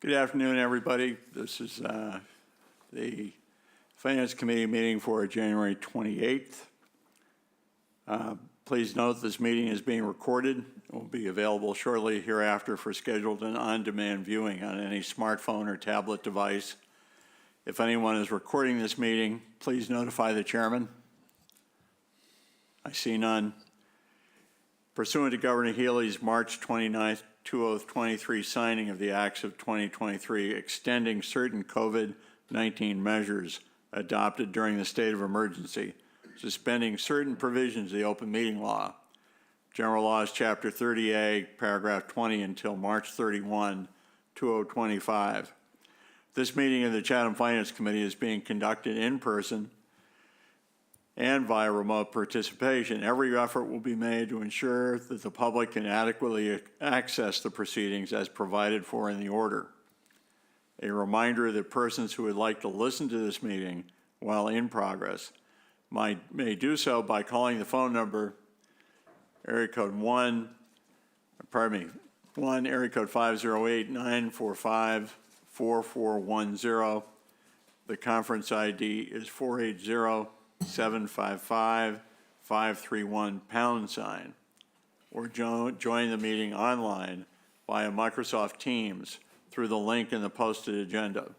Good afternoon, everybody. This is the Finance Committee meeting for January 28th. Please note this meeting is being recorded. It will be available shortly hereafter for scheduled and on-demand viewing on any smartphone or tablet device. If anyone is recording this meeting, please notify the chairman. I see none. Pursuant to Governor Healy's March 29th, 2023 signing of the Acts of 2023 extending certain COVID-19 measures adopted during the state of emergency, suspending certain provisions of the open meeting law, General Laws Chapter 30A, Paragraph 20 until March 31, 2025. This meeting of the Chatham Finance Committee is being conducted in person and via remote participation. Every effort will be made to ensure that the public can adequately access the proceedings as provided for in the order. A reminder that persons who would like to listen to this meeting while in progress may do so by calling the phone number area code 508-945-4410. The conference ID is 480-755-531 #, or join the meeting online via Microsoft Teams through the link in the posted agenda.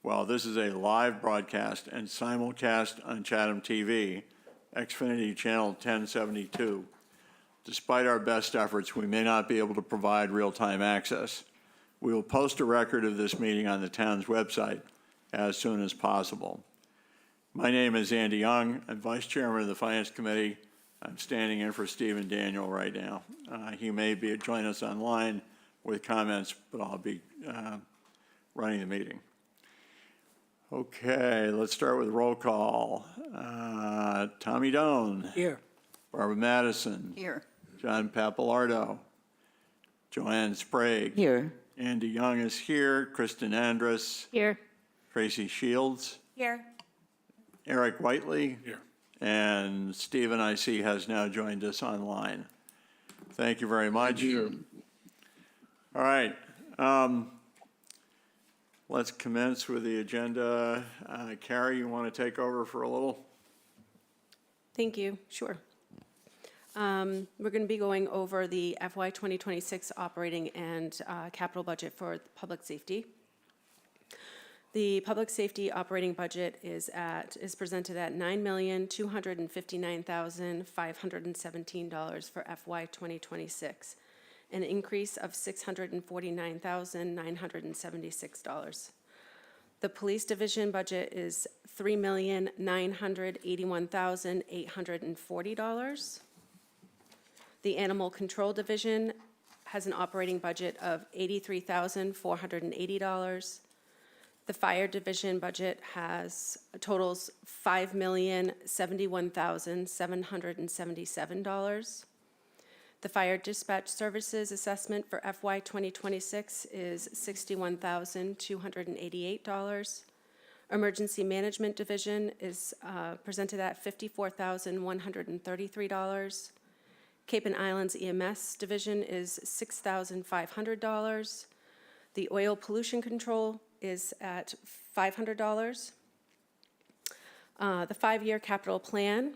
While this is a live broadcast and simulcast on Chatham TV, Xfinity Channel 1072, despite our best efforts, we may not be able to provide real-time access. We will post a record of this meeting on the town's website as soon as possible. My name is Andy Young. I'm Vice Chairman of the Finance Committee. I'm standing in for Stephen Daniel right now. He may join us online with comments, but I'll be running the meeting. Okay, let's start with roll call. Tommy Doan. Here. Barbara Madison. Here. John Pappalardo. Joanne Sprague. Here. Andy Young is here. Kristen Andrus. Here. Tracy Shields. Here. Eric Whiteley. Here. And Stephen, I see, has now joined us online. Thank you very much. Thank you. All right. Let's commence with the agenda. Carrie, you want to take over for a little? Thank you. Sure. We're going to be going over the FY 2026 operating and capital budget for public safety. The public safety operating budget is presented at $9,259,517 for FY 2026, an increase of $649,976. The police division budget is $3,981,840. The animal control division has an operating budget of $83,480. The fire division budget totals $5,071,777. The fire dispatch services assessment for FY 2026 is $61,288. Emergency management division is presented at $54,133. Cape and Islands EMS division is $6,500. The oil pollution control is at $500. The 5-year capital plan,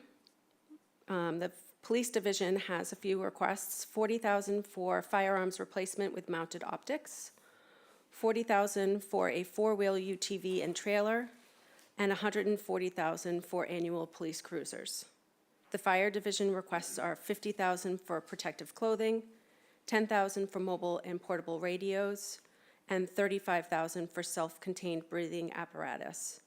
the police division has a few requests: $40,000 for firearms replacement with mounted optics, $40,000 for a 4-wheel UTV and trailer, and $140,000 for annual police cruisers. The fire division requests are $50,000 for protective clothing, $10,000 for mobile and portable radios, and $35,000 for self-contained breathing apparatus.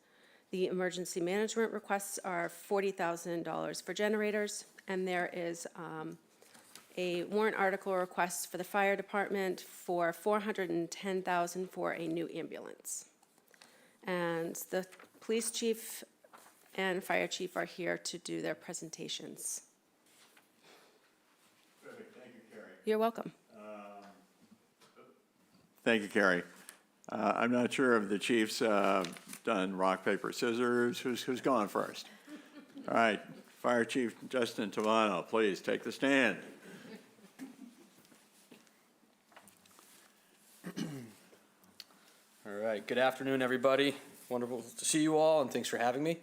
The emergency management requests are $40,000 for generators, and there is a warrant article request for the fire department for $410,000 for a new ambulance. And the police chief and fire chief are here to do their presentations. Perfect. Thank you, Carrie. You're welcome. Thank you, Carrie. I'm not sure if the chief's done rock, paper, scissors. Who's going first? All right, Fire Chief Justin Tavano, please take the stand. All right, good afternoon, everybody. Wonderful to see you all, and thanks for having me.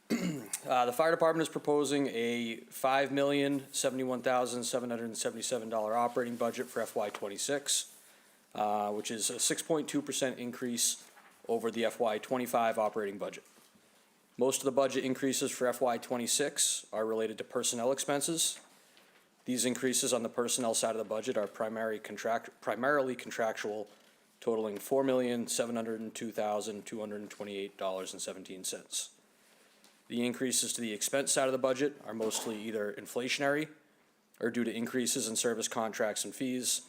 The fire department is proposing a $5,071,777 operating budget for FY26, which is a 6.2% increase over the FY25 operating budget. Most of the budget increases for FY26 are related to personnel expenses. These increases on the personnel side of the budget are primarily contractual, totaling $4,702,228.17. The increases to the expense side of the budget are mostly either inflationary or due to increases in service contracts and fees,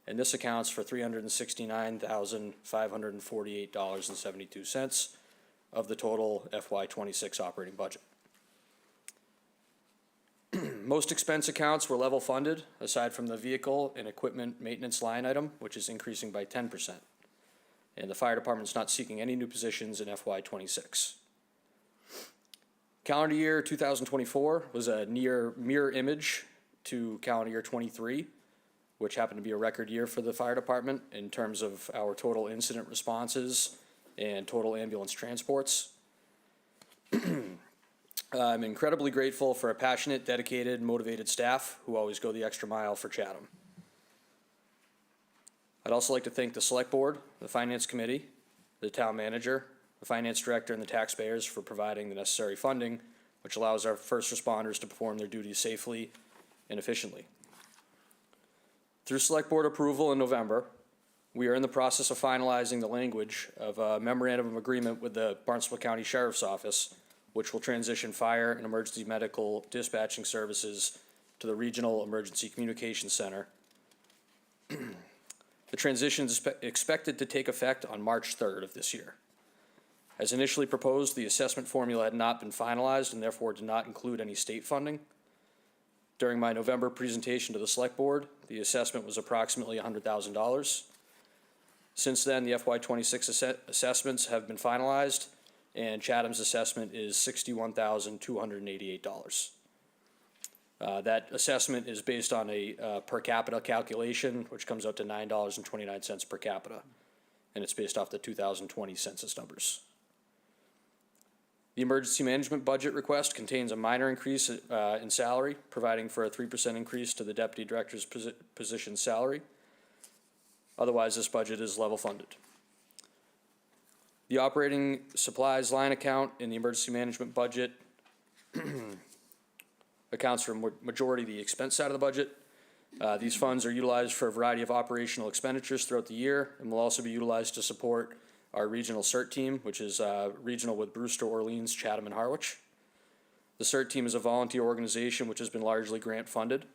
and this accounts for $369,548.72 of the total FY26 operating budget. Most expense accounts were level funded, aside from the vehicle and equipment maintenance line item, which is increasing by 10%. And the fire department's not seeking any new positions in FY26. Calendar year 2024 was a near mirror image to calendar year 23, which happened to be a record year for the fire department in terms of our total incident responses and total ambulance transports. I'm incredibly grateful for a passionate, dedicated, motivated staff who always go the extra mile for Chatham. I'd also like to thank the Select Board, the Finance Committee, the Town Manager, the Finance Director, and the taxpayers for providing the necessary funding, which allows our first responders to perform their duties safely and efficiently. Through Select Board approval in November, we are in the process of finalizing the language of a memorandum of agreement with the Barnstable County Sheriff's Office, which will transition fire and emergency medical dispatching services to the Regional Emergency Communications Center. The transition is expected to take effect on March 3rd of this year. As initially proposed, the assessment formula had not been finalized and therefore did not include any state funding. During my November presentation to the Select Board, the assessment was approximately $100,000. Since then, the FY26 assessments have been finalized, and Chatham's assessment is $61,288. That assessment is based on a per capita calculation, which comes out to $9.29 per capita, and it's based off the 2020 census numbers. The emergency management budget request contains a minor increase in salary, providing for a 3% increase to the deputy director's position salary. Otherwise, this budget is level funded. The operating supplies line account in the emergency management budget accounts for majority of the expense side of the budget. These funds are utilized for a variety of operational expenditures throughout the year and will also be utilized to support our regional CERT team, which is regional with Brewster, Orleans, Chatham, and Harwich. The CERT team is a volunteer organization which has been largely grant funded.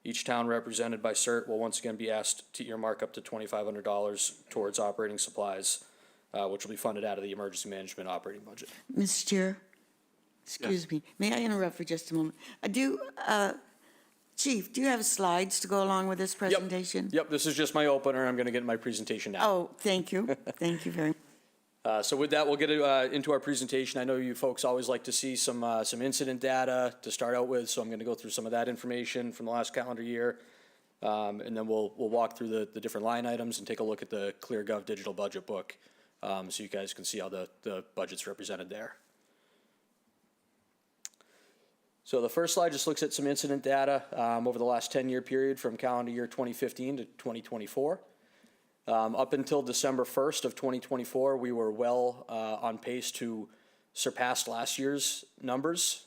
Each town represented by CERT will once again be asked to earmark up to $2,500 towards operating supplies, which will be funded out of the emergency management operating budget. Mr. Chair, excuse me, may I interrupt for just a moment? Chief, do you have slides to go along with this presentation? Yep, this is just my opener. I'm going to get my presentation now. Oh, thank you. Thank you very much. So with that, we'll get into our presentation. I know you folks always like to see some incident data to start out with, so I'm going to go through some of that information from the last calendar year, and then we'll walk through the different line items and take a look at the ClearGov digital budget book, so you guys can see how the budget's represented there. So the first slide just looks at some incident data over the last 10-year period from calendar year 2015 to 2024. Up until December 1st of 2024, we were well on pace to surpass last year's numbers.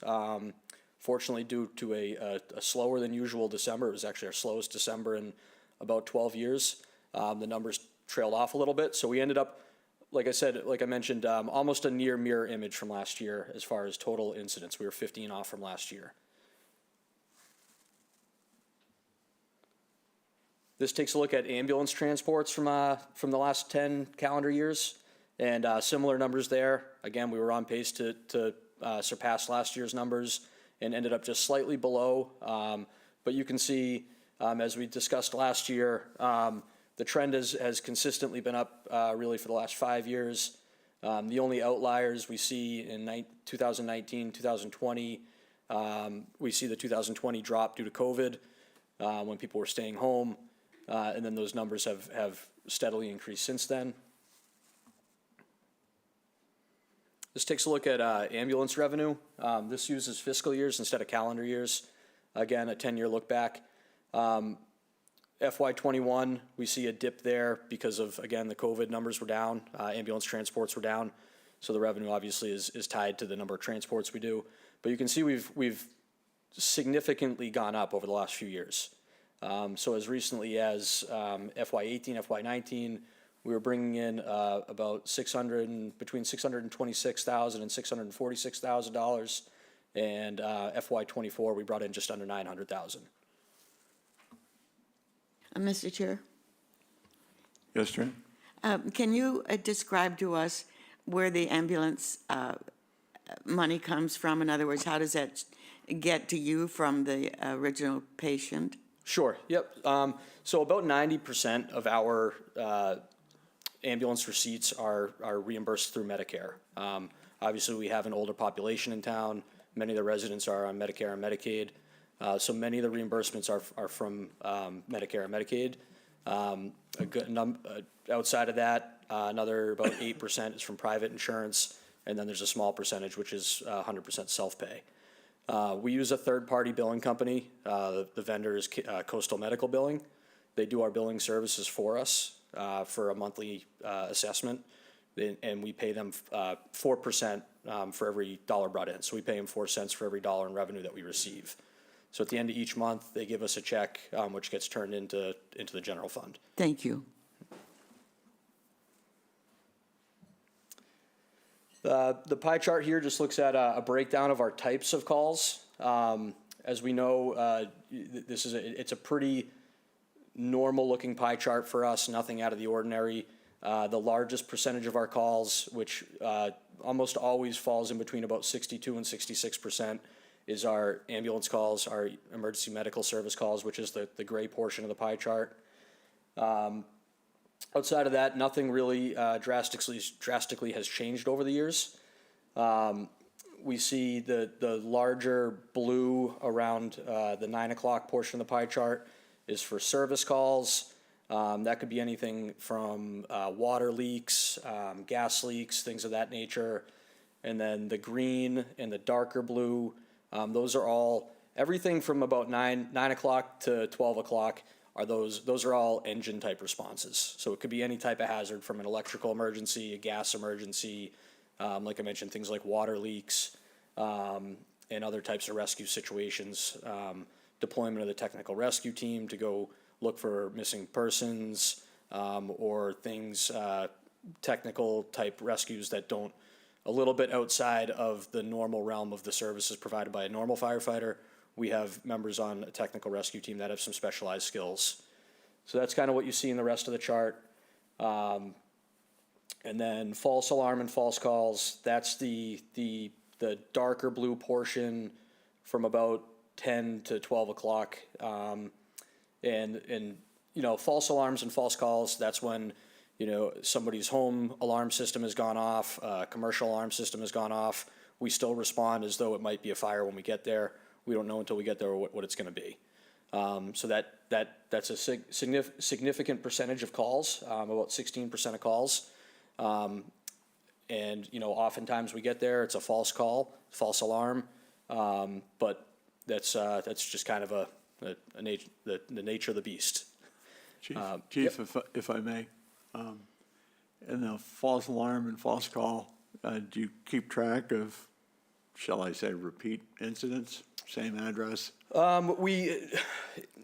Fortunately, due to a slower than usual December, it was actually our slowest December in about 12 years. The numbers trailed off a little bit, so we ended up, like I mentioned, almost a near mirror image from last year as far as total incidents. We were 15 off from last year. This takes a look at ambulance transports from the last 10 calendar years, and similar numbers there. Again, we were on pace to surpass last year's numbers and ended up just slightly below. But you can see, as we discussed last year, the trend has consistently been up really for the last 5 years. The only outliers we see in 2019, 2020, we see the 2020 drop due to COVID when people were staying home. And then those numbers have steadily increased since then. This takes a look at ambulance revenue. This uses fiscal years instead of calendar years. Again, a 10-year look back. FY21, we see a dip there because of, again, the COVID numbers were down, ambulance transports were down. So the revenue obviously is tied to the number of transports we do. But you can see we've significantly gone up over the last few years. So as recently as FY18, FY19, we were bringing in about between $626,000 and $646,000, and FY24 we brought in just under $900,000. Mr. Chair, Yes, Jen? can you describe to us where the ambulance money comes from? In other words, how does that get to you from the original patient? Sure, yep. So about 90% of our ambulance receipts are reimbursed through Medicare. Obviously, we have an older population in town. Many of the residents are on Medicare and Medicaid. So many of the reimbursements are from Medicare and Medicaid. A good outside of that, another about 8% is from private insurance, and then there's a small percentage which is 100% self-pay. We use a third-party billing company. The vendor is Coastal Medical Billing. They do our billing services for us for a monthly assessment, and we pay them 4% for every dollar brought in. So we pay them 4 cents for every dollar in revenue that we receive. So at the end of each month, they give us a check, which gets turned into the general fund. Thank you. The pie chart here just looks at a breakdown of our types of calls. As we know, it's a pretty normal-looking pie chart for us, nothing out of the ordinary. The largest percentage of our calls, which almost always falls in between about 62 and 66%, is our ambulance calls, our emergency medical service calls, which is the gray portion of the pie chart. Outside of that, nothing really drastically has changed over the years. We see the larger blue around the 9 o'clock portion of the pie chart is for service calls. That could be anything from water leaks, gas leaks, things of that nature. And then the green and the darker blue, those are all, everything from about 9 o'clock to 12 o'clock those are all engine type responses. So it could be any type of hazard, from an electrical emergency, a gas emergency, like I mentioned, things like water leaks, and other types of rescue situations, deployment of the technical rescue team to go look for missing persons, or things, technical type rescues that don't, a little bit outside of the normal realm of the services provided by a normal firefighter. We have members on a technical rescue team that have some specialized skills. So that's kind of what you see in the rest of the chart. And then false alarm and false calls, that's the darker blue portion from about 10 to 12 o'clock. And you know, false alarms and false calls, that's when, you know, somebody's home alarm system has gone off, commercial alarm system has gone off. We still respond as though it might be a fire when we get there. We don't know until we get there what it's going to be. So that's a significant percentage of calls, about 16% of calls. And you know, oftentimes we get there, it's a false call, false alarm, but that's just kind of the nature of the beast. Chief, Yep. if I may, in the false alarm and false call, do you keep track of, shall I say, repeat incidents? Same address?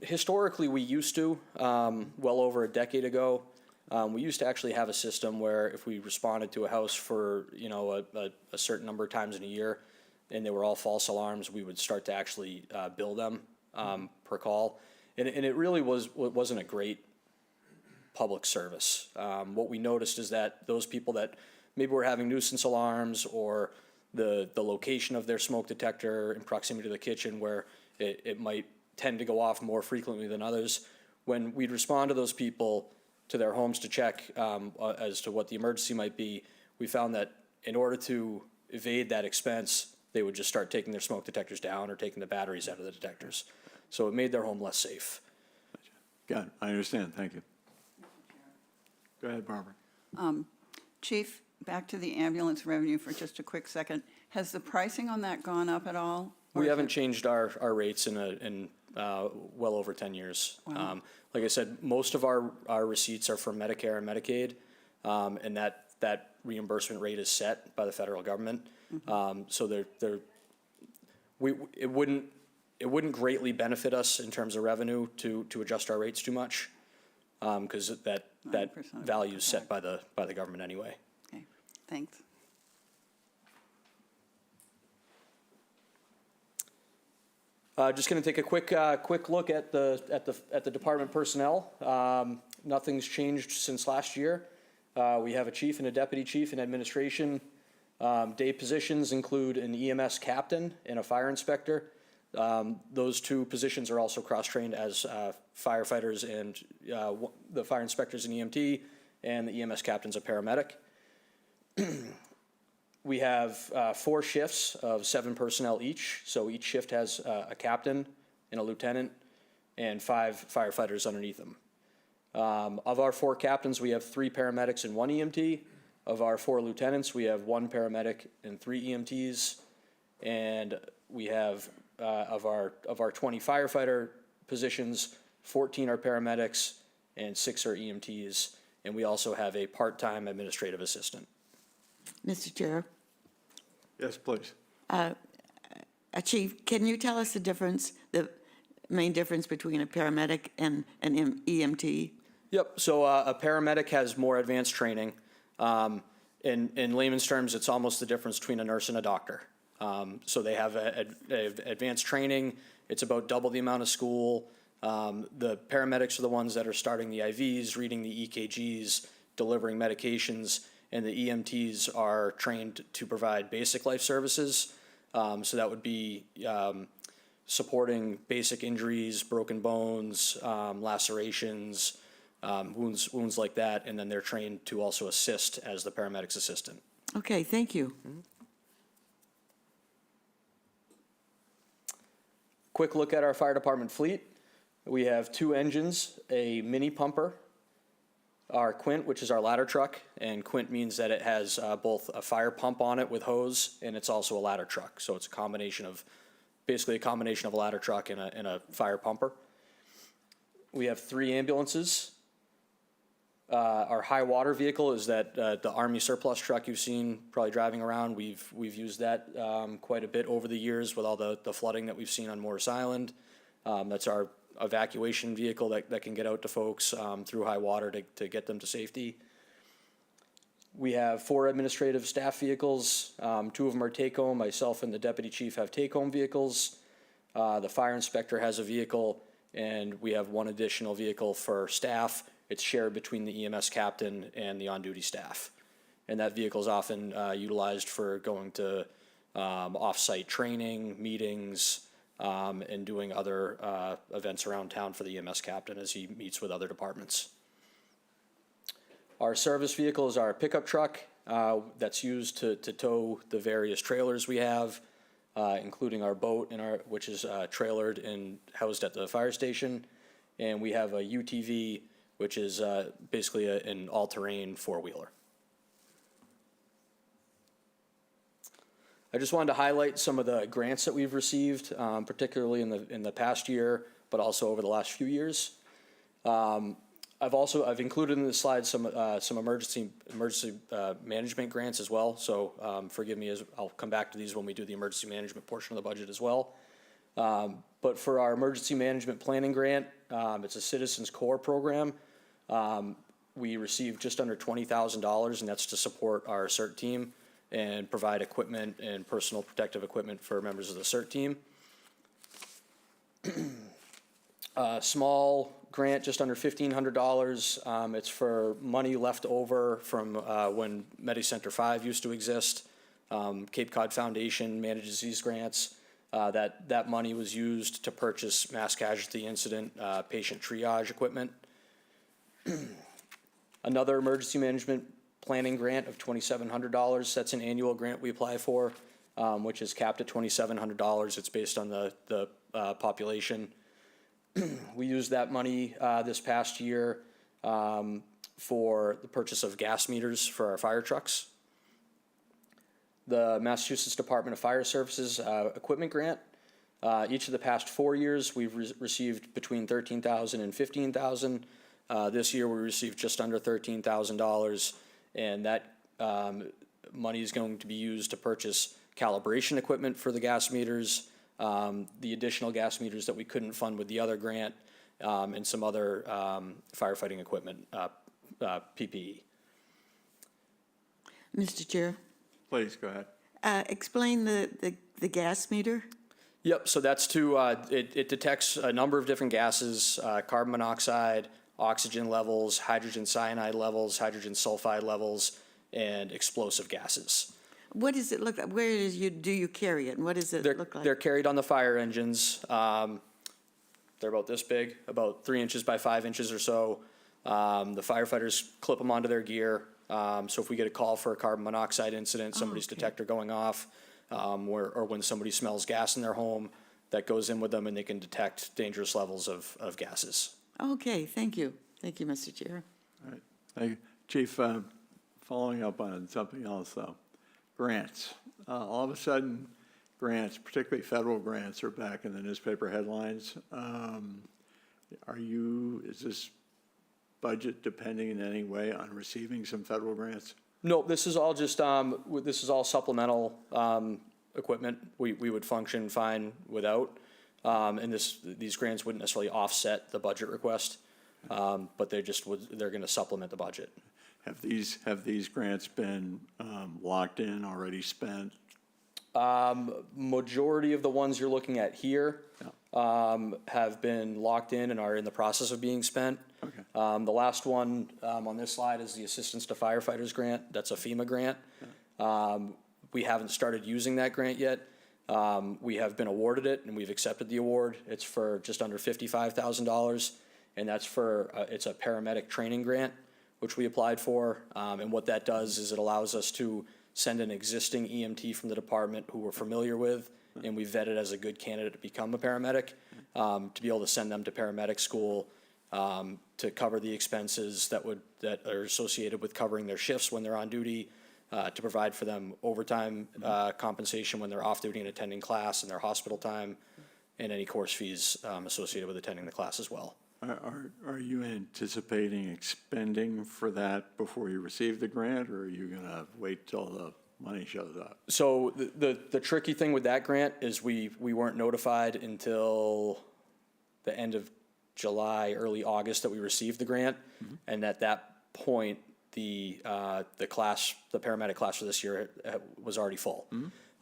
Historically, we used to, well over a decade ago, we used to actually have a system where if we responded to a house for, you know, a certain number of times in a year, and they were all false alarms, we would start to actually bill them per call. And it really wasn't a great public service. What we noticed is that those people that maybe were having nuisance alarms, or the location of their smoke detector in proximity to the kitchen, where it might tend to go off more frequently than others, when we'd respond to those people to their homes to check as to what the emergency might be, we found that in order to evade that expense, they would just start taking their smoke detectors down or taking the batteries out of the detectors. So it made their home less safe. Got it. I understand. Thank you. Go ahead, Barbara. Chief, back to the ambulance revenue for just a quick second. Has the pricing on that gone up at all? Or We is haven't it- changed our rates in well over 10 years. Wow. Like I said, most of our receipts are from Medicare and Medicaid, and that reimbursement rate is set by the federal government. So it wouldn't greatly benefit us in terms of revenue to adjust our rates too much, because that 90% of it value is goes set by the government anyway. Okay, thanks. Just going to take a quick look at the department personnel. Nothing's changed since last year. We have a chief and a deputy chief in administration. Day positions include an EMS captain and a fire inspector. Those two positions are also cross-trained as firefighters, and the fire inspector's an EMT and the EMS captain's a paramedic. We have 4 shifts of 7 personnel each, so each shift has a captain and a lieutenant and 5 firefighters underneath them. Of our 4 captains, we have 3 paramedics and 1 EMT. Of our 4 lieutenants, we have 1 paramedic and 3 EMTs. And we have, of our 20 firefighter positions, 14 are paramedics and 6 are EMTs. And we also have a part-time administrative assistant. Mr. Chair, Yes, please. Chief, can you tell us the main difference between a paramedic and an EMT? Yep, so a paramedic has more advanced training. In layman's terms, it's almost the difference between a nurse and a doctor. So they have advanced training. It's about double the amount of school. The paramedics are the ones that are starting the IVs, reading the EKGs, delivering medications, and the EMTs are trained to provide basic life services. So that would be supporting basic injuries, broken bones, lacerations, wounds like that, and then they're trained to also assist as the paramedic's assistant. Okay, thank you. Quick look at our fire department fleet. We have 2 engines, a mini pumper, our Quint, which is our ladder truck, and Quint means that it has both a fire pump on it with hose, and it's also a ladder truck. So it's basically a combination of a ladder truck and a fire pumper. We have 3 ambulances. Our high water vehicle is the Army surplus truck you've seen probably driving around. We've used that quite a bit over the years with all the flooding that we've seen on Morris Island. That's our evacuation vehicle that can get out to folks through high water to get them to safety. We have 4 administrative staff vehicles. 2 of them are take-home. Myself and the deputy chief have take-home vehicles. The fire inspector has a vehicle, and we have 1 additional vehicle for staff. It's shared between the EMS captain and the on-duty staff. And that vehicle is often utilized for going to off-site training, meetings, and doing other events around town for the EMS captain as he meets with other departments. Our service vehicle is our pickup truck that's used to tow the various trailers we have, including our boat, which is trailered and housed at the fire station. And we have a UTV, which is basically an all-terrain 4-wheeler. I just wanted to highlight some of the grants that we've received, particularly in the past year, but also over the last few years. I've included in the slide some emergency management grants as well. So forgive me, as I'll come back to these when we do the emergency management portion of the budget as well. But for our emergency management planning grant, it's a Citizens Corps program. We received just under $20,000, and that's to support our CERT team and provide equipment and personal protective equipment for members of the CERT team. Small grant, just under $1,500. It's for money left over from when MediCenter 5 used to exist. Cape Cod Foundation manages these grants. That money was used to purchase mass casualty incident patient triage equipment. Another emergency management planning grant of $2,700. That's an annual grant we apply for, which is capped at $2,700. It's based on the population. We used that money this past year for the purchase of gas meters for our fire trucks. the Massachusetts Department of Fire Services equipment grant. Each of the past 4 years, we've received between $13,000 and $15,000. This year, we received just under $13,000, and that money is going to be used to purchase calibration equipment for the gas meters, the additional gas meters that we couldn't fund with the other grant, and some other firefighting equipment, PPE. Mr. Chair, Please, go ahead. explain the gas meter. Yep, so that's it detects a number of different gases, carbon monoxide, oxygen levels, hydrogen cyanide levels, hydrogen sulfide levels, and explosive gases. What does it look like? Where do you carry it, and what does it look like? They're carried on the fire engines. They're about this big, about 3 inches by 5 inches or so. The firefighters clip them onto their gear. So if we get a call for a carbon monoxide incident, somebody's detector going off, or when somebody smells gas in their home, that goes in with them and they can detect dangerous levels of gases. Okay, thank you. Thank you, Mr. Chair. All right. Thank you. Chief, following up on something else, though. Grants. All of a sudden, grants, particularly federal grants, are back in the newspaper headlines. Is this budget depending in any way on receiving some federal grants? No, this is all just, this is all supplemental equipment. We would function fine without. And these grants wouldn't necessarily offset the budget request, but they're going to supplement the budget. Have these grants been locked in, already spent? Majority of the ones you're looking at here have been locked in and are in the process of being spent. Okay. The last one on this slide is the Assistance to Firefighters grant. That's a FEMA grant. We haven't started using that grant yet. We have been awarded it and we've accepted the award. It's for just under $55,000, and that's it's a paramedic training grant, which we applied for. And what that does is it allows us to send an existing EMT from the department who we're familiar with and we vetted as a good candidate to become a paramedic, to be able to send them to paramedic school, to cover the expenses that are associated with covering their shifts when they're on duty, to provide for them overtime compensation when they're off duty and attending class, and their hospital time, and any course fees associated with attending the class as well. Are you anticipating expending for that before you receive the grant, or are you going to wait till the money shows up? So the tricky thing with that grant is we weren't notified until the end of July, early August that we received the grant, and at that point the paramedic class for this year was already full.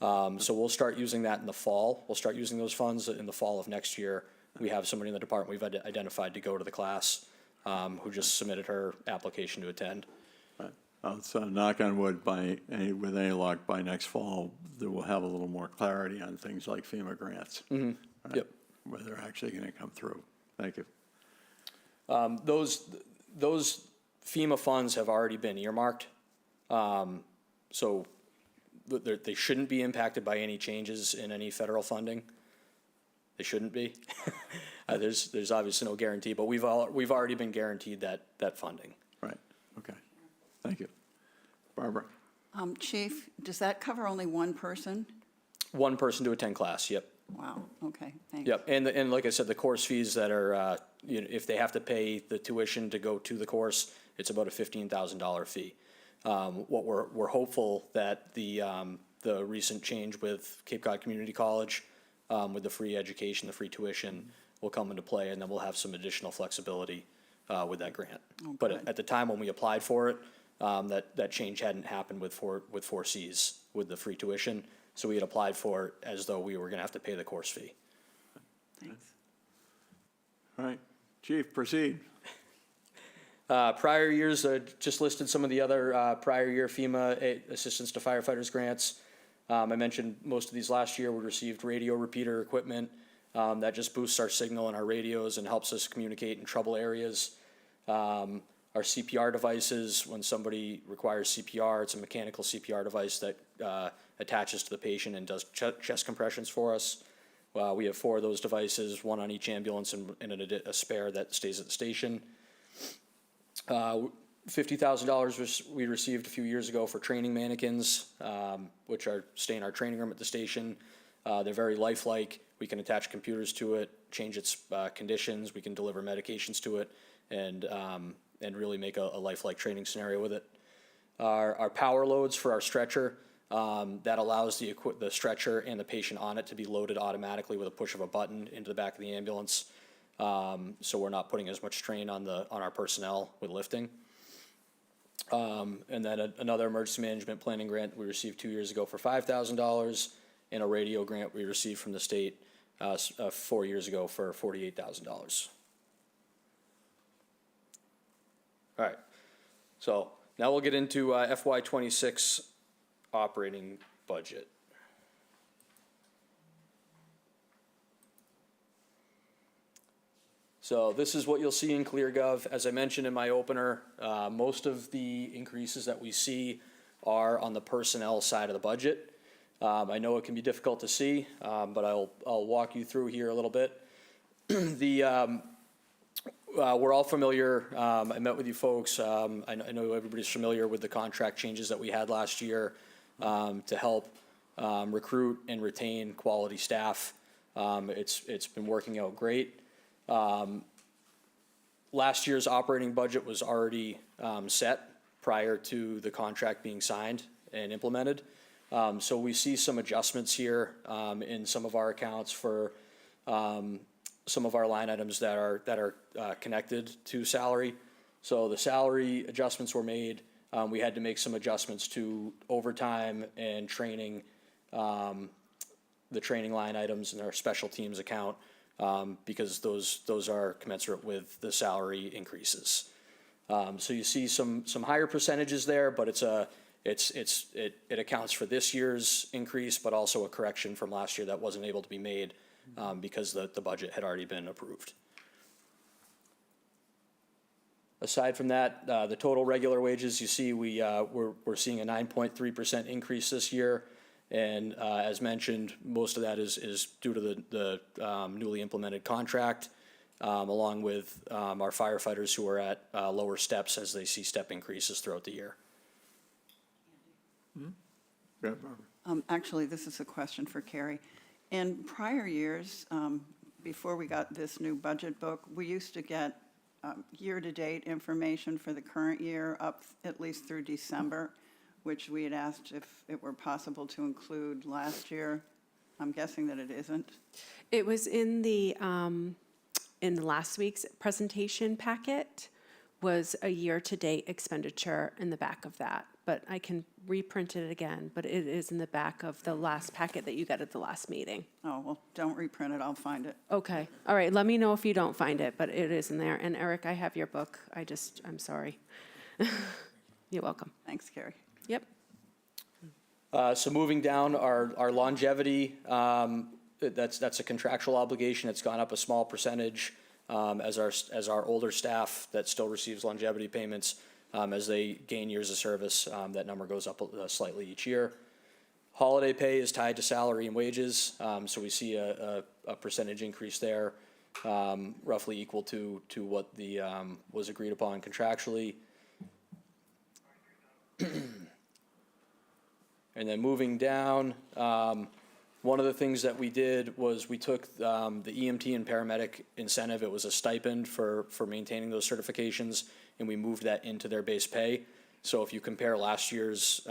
So we'll start using that in the fall. We'll start using those funds in the fall of next year. We have somebody in the department we've identified to go to the class, who just submitted her application to attend. Right. So knock on wood, with any luck, by next fall, we'll have a little more clarity on things like FEMA grants. Right? Yep. Where they're actually going to come through. Thank you. Those FEMA funds have already been earmarked, so they shouldn't be impacted by any changes in any federal funding. They shouldn't be. There's obviously no guarantee, but we've already been guaranteed that funding. Right. Okay. Thank you. Barbara? Chief, does that cover only one person? One person to attend class. Yep. Wow, okay, thanks. Yep. And like I said, the course fees that are if they have to pay the tuition to go to the course, it's about a $15,000 fee. What we're hopeful that the recent change with Cape Cod Community College, with the free education, the free tuition, will come into play, and then we'll have some additional flexibility with that grant. But at the time when we applied for it, that change hadn't happened with 4Cs with the free tuition, so we had applied for it as though we were going to have to pay the course fee. Thanks. All right. Chief, proceed. Prior years, just listed some of the other prior year FEMA Assistance to Firefighters grants. I mentioned most of these last year. We received radio repeater equipment that just boosts our signal in our radios and helps us communicate in trouble areas. Our CPR devices, when somebody requires CPR, it's a mechanical CPR device that attaches to the patient and does chest compressions for us. We have 4 of those devices, 1 on each ambulance and a spare that stays at the station. $50,000 we received a few years ago for training mannequins, which stay in our training room at the station. They're very lifelike. We can attach computers to it, change its conditions. We can deliver medications to it, and really make a lifelike training scenario with it. Our power loads for our stretcher, that allows the stretcher and the patient on it to be loaded automatically with a push of a button into the back of the ambulance. So we're not putting as much strain on our personnel with lifting. And then another emergency management planning grant we received 2 years ago for $5,000, and a radio grant we received from the state 4 years ago for $48,000. All right, so now we'll get into FY26 operating budget. So this is what you'll see in ClearGov. As I mentioned in my opener, most of the increases that we see are on the personnel side of the budget. I know it can be difficult to see, but I'll walk you through here a little bit. We're all familiar, I met with you folks, I know everybody's familiar with the contract changes that we had last year to help recruit and retain quality staff. It's been working out great. Last year's operating budget was already set prior to the contract being signed and implemented. So we see some adjustments here in some of our accounts for some of our line items that are connected to salary. So the salary adjustments were made. We had to make some adjustments to overtime and training, the training line items in our special teams account, because those are commensurate with the salary increases. So you see some higher percentages there, but it accounts for this year's increase, but also a correction from last year that wasn't able to be made because the budget had already been approved. Aside from that, the total regular wages, you see we're seeing a 9.3% increase this year. And as mentioned, most of that is due to the newly implemented contract, along with our firefighters who are at lower steps as they see step increases throughout the year. Yeah, Barbara. Actually, this is a question for Carrie. In prior years, before we got this new budget book, we used to get year-to-date information for the current year up at least through December, which we had asked if it were possible to include last year. I'm guessing that it isn't. It was in last week's presentation packet, was a year-to-date expenditure in the back of that. But I can reprint it again, but it is in the back of the last packet that you got at the last meeting. Oh, well, don't reprint it, I'll find it. Okay, all right, let me know if you don't find it, but it is in there. And Eric, I have your book. I'm sorry. You're welcome. Thanks, Carrie. Yep. So moving down, our longevity, that's a contractual obligation. It's gone up a small percentage as our older staff that still receives longevity payments. As they gain years of service, that number goes up slightly each year. Holiday pay is tied to salary and wages, so we see a percentage increase there, roughly equal to what was agreed upon contractually. And then moving down, one of the things that we did was we took the EMT and paramedic incentive. It was a stipend for maintaining those certifications, and we moved that into their base pay. So if you compare last year's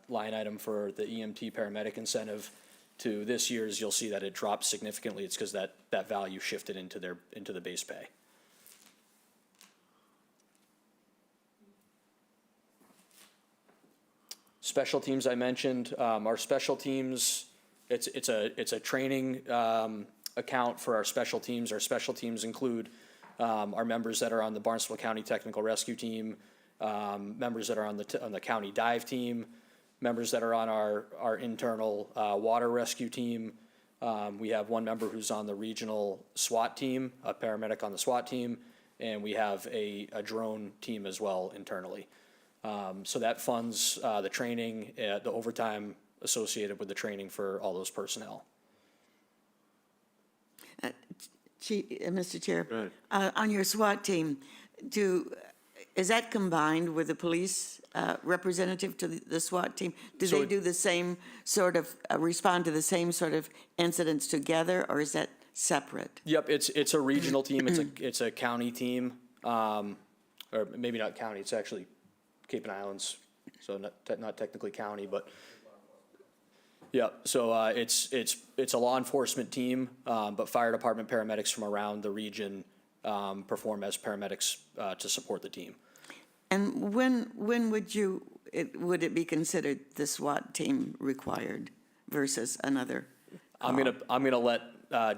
line item for the EMT paramedic incentive to this year's, you'll see that it dropped significantly. It's because that value shifted into the base pay. Special teams I mentioned. Our special teams, it's a training account for our special teams. Our special teams include our members that are on the Barnstable County Technical Rescue Team, members that are on the county dive team, members that are on our internal water rescue team. We have one member who's on the regional SWAT team, a paramedic on the SWAT team, and we have a drone team as well internally. So that funds the training, the overtime associated with the training for all those personnel. Mr. Chair, Go ahead. on your SWAT team, Is that combined with the police representative to the SWAT team? Do they do the same sort of, respond to the same sort of incidents together, or is that separate? Yep, it's a regional team, it's a county team, or maybe not county, it's actually Cape and Islands, so not technically county, but, yeah, so it's a law enforcement team, but fire department paramedics from around the region perform as paramedics to support the team. And when would it be considered the SWAT team required versus another? I'm gonna let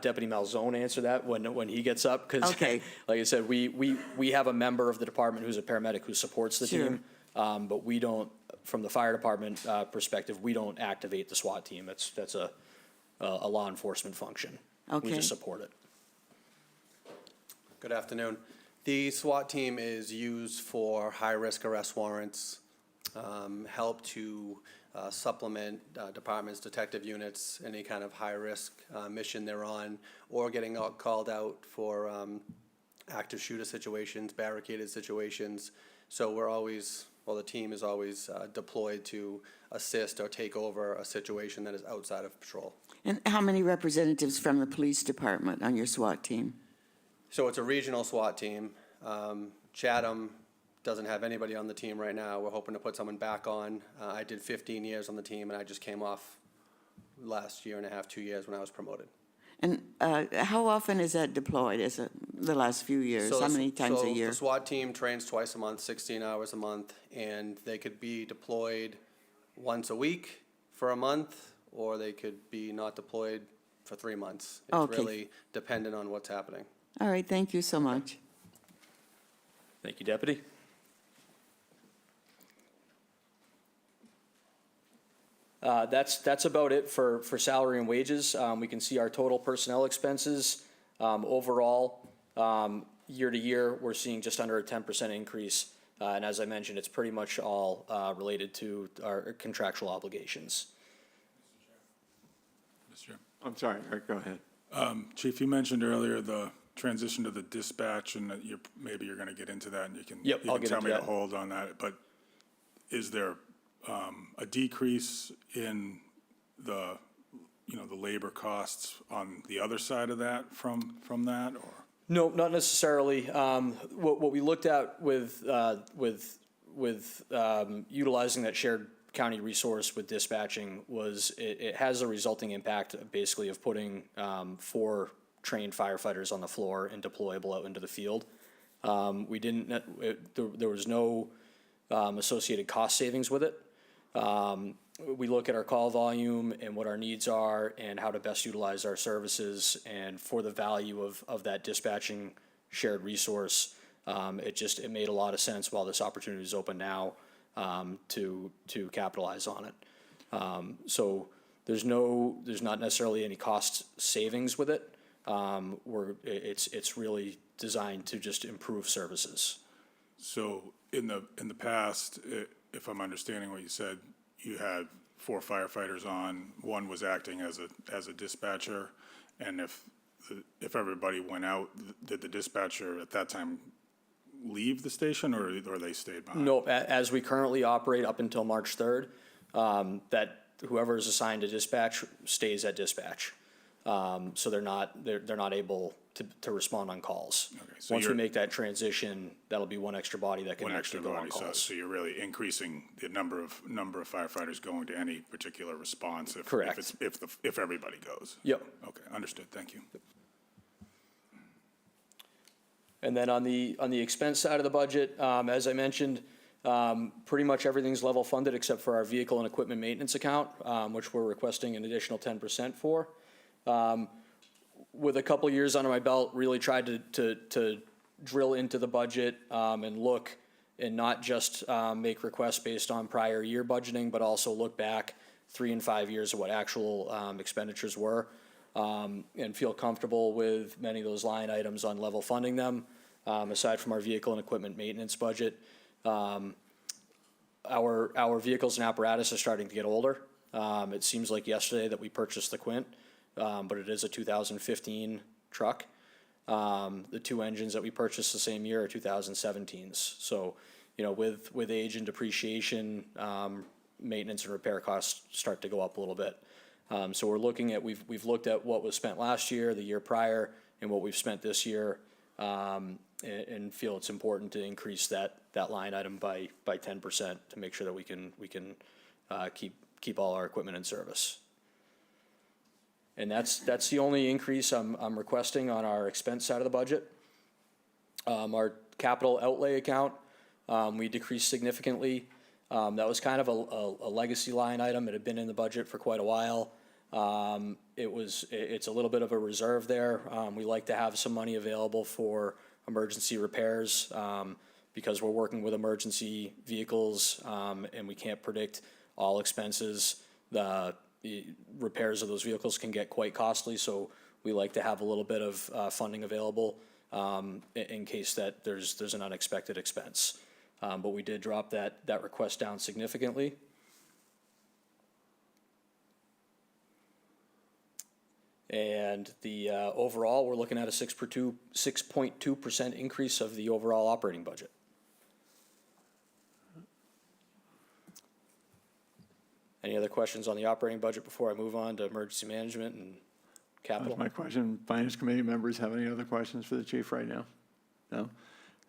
Deputy Malzone answer that when he gets up, because Okay. like I said, we have a member of the department who's a paramedic who supports the Sure. team, but we don't, from the fire department perspective, we don't activate the SWAT team. That's a law enforcement function. We Okay. just support it. Good afternoon. The SWAT team is used for high-risk arrest warrants, help to supplement departments, detective units, any kind of high-risk mission they're on, or getting called out for active shooter situations, barricaded situations. So the team is always deployed to assist or take over a situation that is outside of patrol. And how many representatives from the police department on your SWAT team? So it's a regional SWAT team. Chatham doesn't have anybody on the team right now. We're hoping to put someone back on. I did 15 years on the team, and I just came off last year and a half, 2 years when I was promoted. And how often is that deployed the last few years? How many times a year? The SWAT team trains twice a month, 16 hours a month, and they could be deployed once a week for a month, or they could be not deployed for 3 months. It's Okay. really dependent on what's happening. All right, thank you so much. Thank you, Deputy. That's about it for salary and wages. We can see our total personnel expenses. Overall, year to year, we're seeing just under a 10% increase. And as I mentioned, it's pretty much all related to our contractual obligations. Mr. Chair. I'm sorry, Eric, go ahead. Chief, you mentioned earlier the transition to the dispatch, and that maybe you're going to get into that, and you I'll can get tell into me that. to hold on that. But is there a decrease in the labor costs on the other side of that from that, or? No, not necessarily. What we looked at with utilizing that shared county resource with dispatching was it has a resulting impact basically of putting 4 trained firefighters on the floor and deployable out into the field. There was no associated cost savings with it. We look at our call volume and what our needs are and how to best utilize our services, and for the value of that dispatching shared resource, it made a lot of sense while this opportunity is open now to capitalize on it. So there's not necessarily any cost savings with it. It's really designed to just improve services. So in the past, if I'm understanding what you said, you had 4 firefighters on. One was acting as a dispatcher, and if everybody went out, did the dispatcher at that time leave the station, or they stayed behind? No, as we currently operate up until March 3rd, that whoever is assigned to dispatch stays at dispatch. So they're not able to respond on calls. Okay, so Once we make that transition, that'll be one extra body that can One actually extra go on body, calls. so you're really increasing the number of firefighters going to any particular response if Correct. if everybody goes. Yep. Okay, understood. Thank you. And then on the expense side of the budget, as I mentioned, pretty much everything's level funded except for our vehicle and equipment maintenance account, which we're requesting an additional 10% for. With a couple years under my belt, really tried to drill into the budget and look and not just make requests based on prior year budgeting, but also look back 3 and 5 years of what actual expenditures were, and feel comfortable with many of those line items on level funding them. Aside from our vehicle and equipment maintenance budget, our vehicles and apparatus are starting to get older. It seems like yesterday that we purchased the Quint, but it is a 2015 truck. The 2 engines that we purchased the same year are 2017s. So with age and depreciation, maintenance and repair costs start to go up a little bit. So we're looking at, we've looked at what was spent last year, the year prior, and what we've spent this year, and feel it's important to increase that line item by 10% to make sure that we can keep all our equipment in service. And that's the only increase I'm requesting on our expense side of the budget. Our capital outlay account, we decreased significantly. That was kind of a legacy line item. It had been in the budget for quite a while. It's a little bit of a reserve there. We like to have some money available for emergency repairs, because we're working with emergency vehicles, and we can't predict all expenses. The repairs of those vehicles can get quite costly, so we like to have a little bit of funding available in case that there's an unexpected expense. But we did drop that request down significantly. And the overall, we're looking at a 6.2% increase of the overall operating budget. Any other questions on the operating budget before I move on to emergency management and capital? That's my question. Finance Committee members have any other questions for the chief right now? No?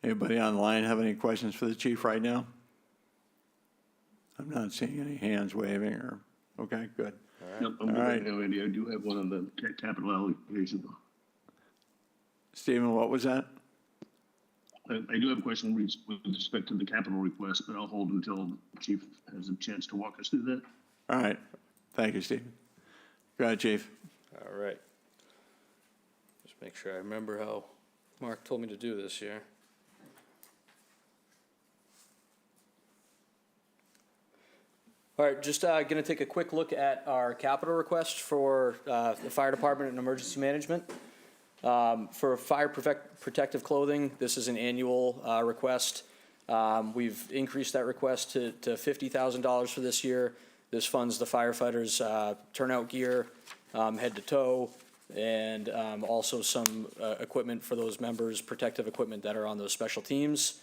Anybody online have any questions for the chief right now? I'm not seeing any hands waving or, okay, good. Yep, I'm good right now, Andy. I do have one on the capital allocation. Stephen, what was that? I do have a question with respect to the capital request, but I'll hold until the chief has a chance to walk us through that. All right. Thank you, Stephen. Go ahead, chief. All right. Just make sure I remember how Mark told me to do this here. All right, just going to take a quick look at our capital request for the fire department and emergency management. For fire protective clothing, this is an annual request. We've increased that request to $50,000 for this year. This funds the firefighters' turnout gear, head to toe, and also some equipment for those members, protective equipment that are on those special teams.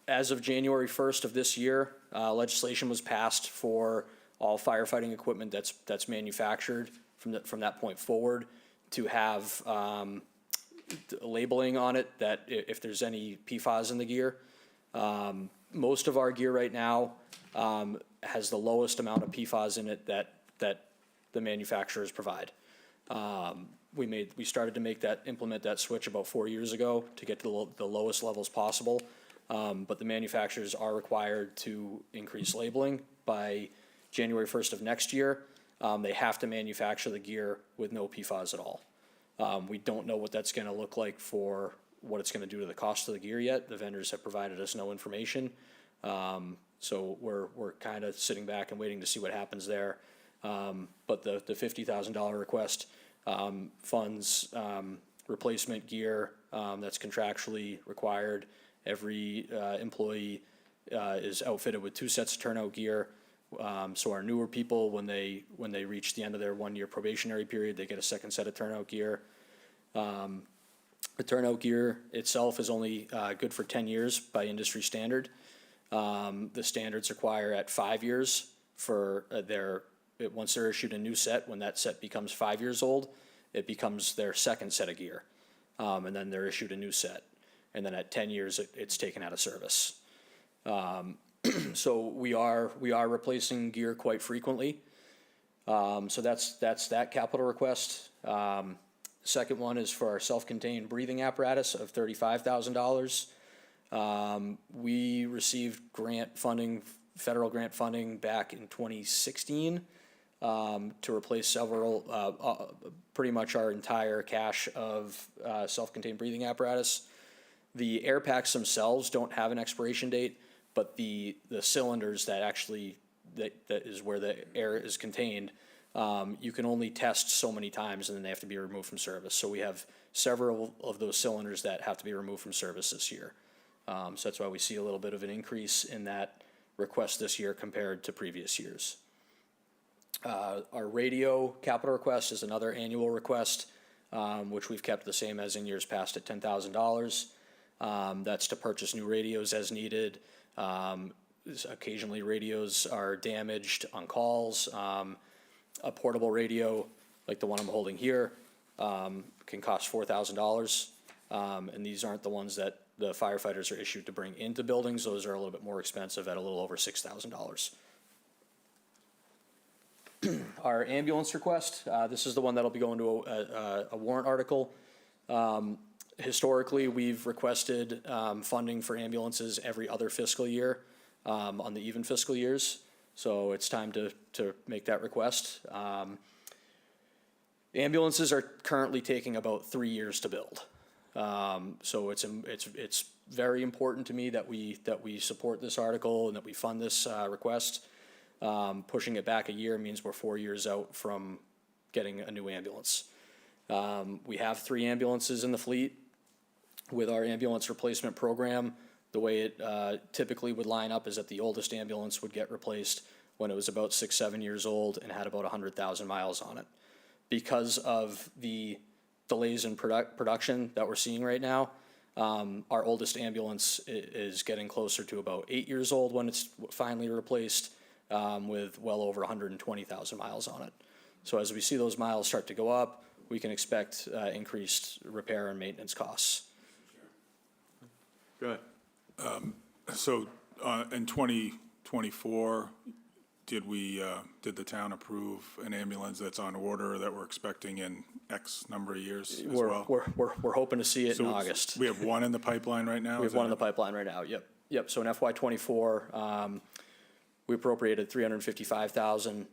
As of January 1st of this year, legislation was passed for all firefighting equipment that's manufactured from that point forward to have labeling on it that if there's any PFAS in the gear. Most of our gear right now has the lowest amount of PFAS in it that the manufacturers provide. We started to implement that switch about 4 years ago to get to the lowest levels possible. But the manufacturers are required to increase labeling by January 1st of next year. They have to manufacture the gear with no PFAS at all. We don't know what that's going to look like for what it's going to do to the cost of the gear yet. The vendors have provided us no information. So we're kind of sitting back and waiting to see what happens there. But the $50,000 request funds replacement gear that's contractually required. Every employee is outfitted with 2 sets of turnout gear. So our newer people, when they reach the end of their 1-year probationary period, they get a second set of turnout gear. The turnout gear itself is only good for 10 years by industry standard. The standards require at 5 years for once they're issued a new set, when that set becomes 5 years old, it becomes their second set of gear. And then they're issued a new set. And then at 10 years, it's taken out of service. So we are replacing gear quite frequently. So that's that capital request. Second one is for our self-contained breathing apparatus of $35,000. We received federal grant funding back in 2016 to replace pretty much our entire cache of self-contained breathing apparatus. The air packs themselves don't have an expiration date, but the cylinders that is where the air is contained, you can only test so many times and then they have to be removed from service. So we have several of those cylinders that have to be removed from service this year. So that's why we see a little bit of an increase in that request this year compared to previous years. Our radio capital request is another annual request, which we've kept the same as in years past at $10,000. That's to purchase new radios as needed. Occasionally radios are damaged on calls. A portable radio, like the one I'm holding here, can cost $4,000. And these aren't the ones that the firefighters are issued to bring into buildings. Those are a little bit more expensive at a little over $6,000. Our ambulance request, this is the one that'll be going to a warrant article. Historically, we've requested funding for ambulances every other fiscal year on the even fiscal years. So it's time to make that request. Ambulances are currently taking about 3 years to build. So it's very important to me that we support this article and that we fund this request. Pushing it back a year means we're 4 years out from getting a new ambulance. We have 3 ambulances in the fleet. With our ambulance replacement program, the way it typically would line up is that the oldest ambulance would get replaced when it was about 6, 7 years old and had about 100,000 miles on it. Because of the delays in production that we're seeing right now, our oldest ambulance is getting closer to about 8 years old when it's finally replaced, with well over 120,000 miles on it. So as we see those miles start to go up, we can expect increased repair and maintenance costs. Go ahead. So in 2024, did the town approve an ambulance that's on order that we're expecting in X number of years as well? We're hoping to see it So in August. We have one in the pipeline right now? We is have one in that the pipeline right now, yep. So in FY '24, we appropriated $355,000.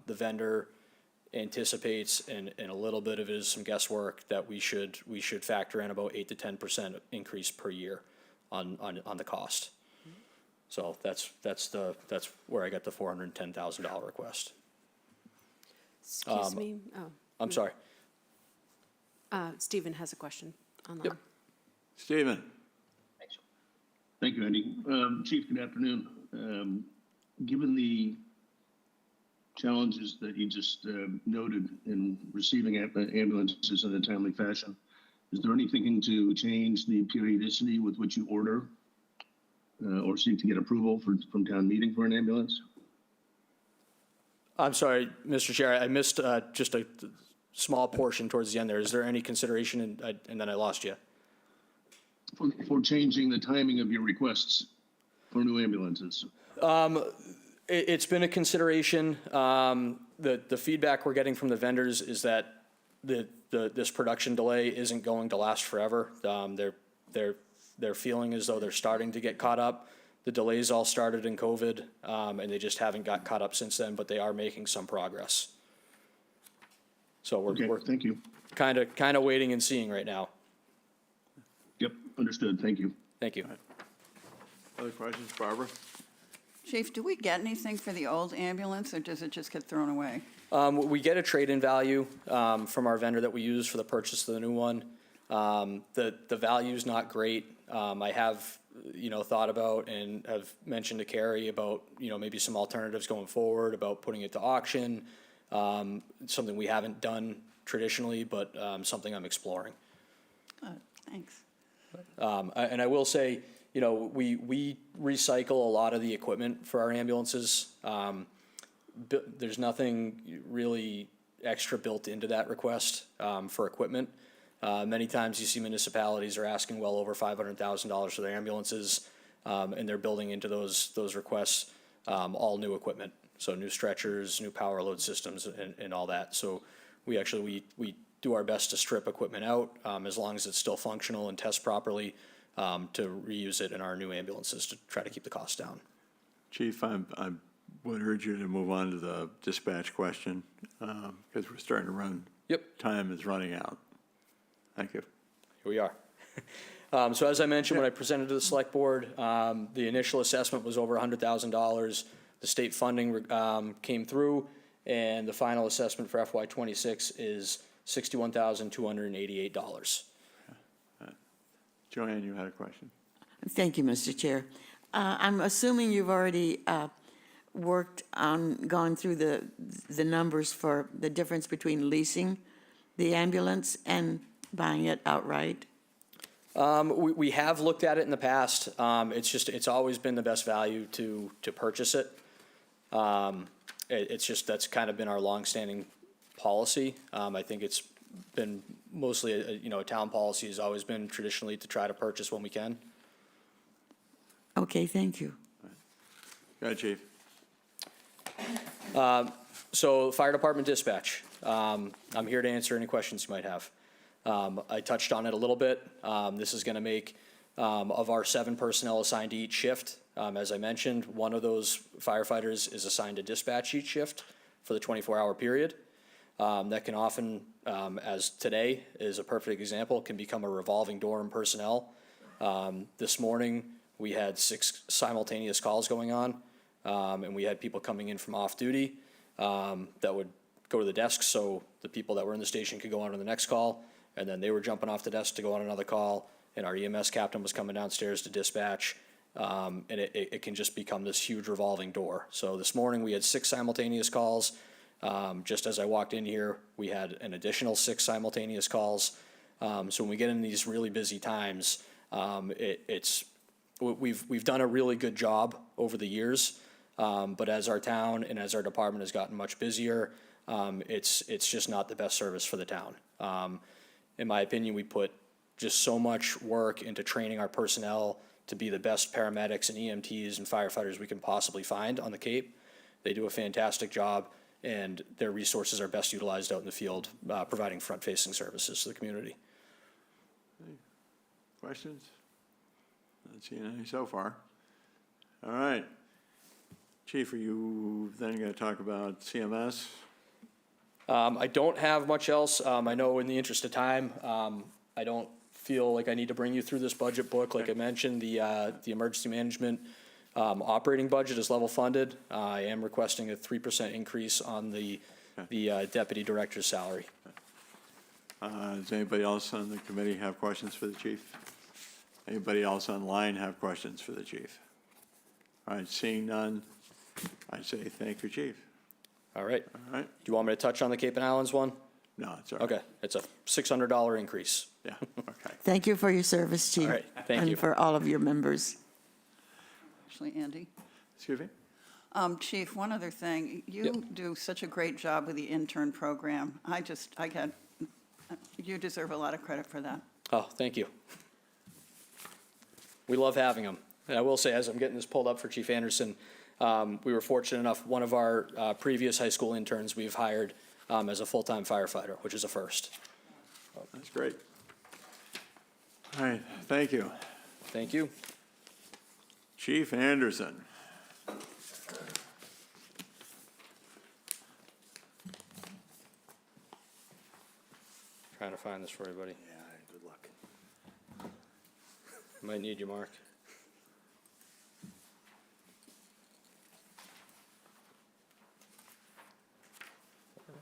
The vendor anticipates, and a little bit of it is some guesswork, that we should factor in about 8 to 10% increase per year on the cost. So that's where I got the $410,000 request. Excuse me. Oh, I'm sorry. Stephen has a question on the Yep. line. Stephen? Thank you, Andy. Chief, good afternoon. Given the challenges that you just noted in receiving ambulances in a timely fashion, is there any thinking to change the periodicity with which you order or seek to get approval from town meeting for an ambulance? I'm sorry, Mr. Chair, I missed just a small portion towards the end there. Is there any consideration, and then I lost you? For changing the timing of your requests for new ambulances? It's been a consideration. The feedback we're getting from the vendors is that this production delay isn't going to last forever. They're feeling as though they're starting to get caught up. The delays all started in COVID, and they just haven't got caught up since then, but they are making some progress. So we're Thank you. kind of waiting and seeing right now. Yep, understood. Thank you. Thank you. Other questions, Barbara? Chief, do we get anything for the old ambulance, or does it just get thrown away? We get a trade-in value from our vendor that we use for the purchase of the new one. The value's not great. I have, thought about and have mentioned to Carrie about, maybe some alternatives going forward, about putting it to auction. Something we haven't done traditionally, but something I'm exploring. Thanks. And I will say, we recycle a lot of the equipment for our ambulances. There's nothing really extra built into that request for equipment. Many times you see municipalities are asking well over $500,000 for their ambulances, and they're building into those requests all new equipment. So new stretchers, new power load systems, and all that. So we do our best to strip equipment out as long as it's still functional and test properly, to reuse it in our new ambulances to try to keep the costs down. Chief, I would urge you to move on to the dispatch question, because we're starting to run. Yep. Time is running out. Thank you. Here we are. So as I mentioned, when I presented to the select board, the initial assessment was over $100,000. The state funding came through, and the final assessment for FY '26 is $61,288. Joanne, you had a question? Thank you, Mr. Chair. I'm assuming you've already gone through the numbers for the difference between leasing the ambulance and buying it outright? We have looked at it in the past. It's always been the best value to purchase it. It's just, that's kind of been our longstanding policy. I think it's been mostly, a town policy has always been traditionally to try to purchase when we can. Okay, thank you. Go ahead, Chief. So fire department dispatch, I'm here to answer any questions you might have. I touched on it a little bit. This is going to make, of our 7 personnel assigned to each shift, as I mentioned, one of those firefighters is assigned to dispatch each shift for the 24-hour period. That can often, as today is a perfect example, can become a revolving door in personnel. This morning, we had 6 simultaneous calls going on, and we had people coming in from off-duty that would go to the desk so the people that were in the station could go on to the next call, and then they were jumping off the desk to go on another call, and our EMS captain was coming downstairs to dispatch, and it can just become this huge revolving door. So this morning, we had 6 simultaneous calls. Just as I walked in here, we had an additional 6 simultaneous calls. So when we get in these really busy times, we've done a really good job over the years. But as our town and as our department has gotten much busier, it's just not the best service for the town. In my opinion, we put just so much work into training our personnel to be the best paramedics and EMTs and firefighters we can possibly find on the Cape. They do a fantastic job, and their resources are best utilized out in the field, providing front-facing services to the community. Questions? Not seeing any so far. All right. Chief, are you then going to talk about CMS? I don't have much else. I know in the interest of time, I don't feel like I need to bring you through this budget book. Like I mentioned, the emergency management operating budget is level funded. I am requesting a 3% increase on the deputy director's salary. Does anybody else on the committee have questions for the chief? Anybody else online have questions for the chief? All right, seeing none, I say thank you, chief. All right. All right? Do you want me to touch on the Cape and Islands one? No, it's all right. Okay, it's a $600 increase. Yeah, okay. Thank you for your service, Chief. All right, thank you. And for all of your members. Actually, Andy. Excuse me? Chief, one other thing. You do such a great job with the intern program. You deserve a lot of credit for that. Oh, thank you. We love having them. And I will say, as I'm getting this pulled up for Chief Anderson, we were fortunate enough, one of our previous high school interns we've hired as a full-time firefighter, which is a first. That's great. All right, thank you. Thank you. Chief Anderson. Trying to find this for everybody. Yeah, good luck. Might need you, Mark.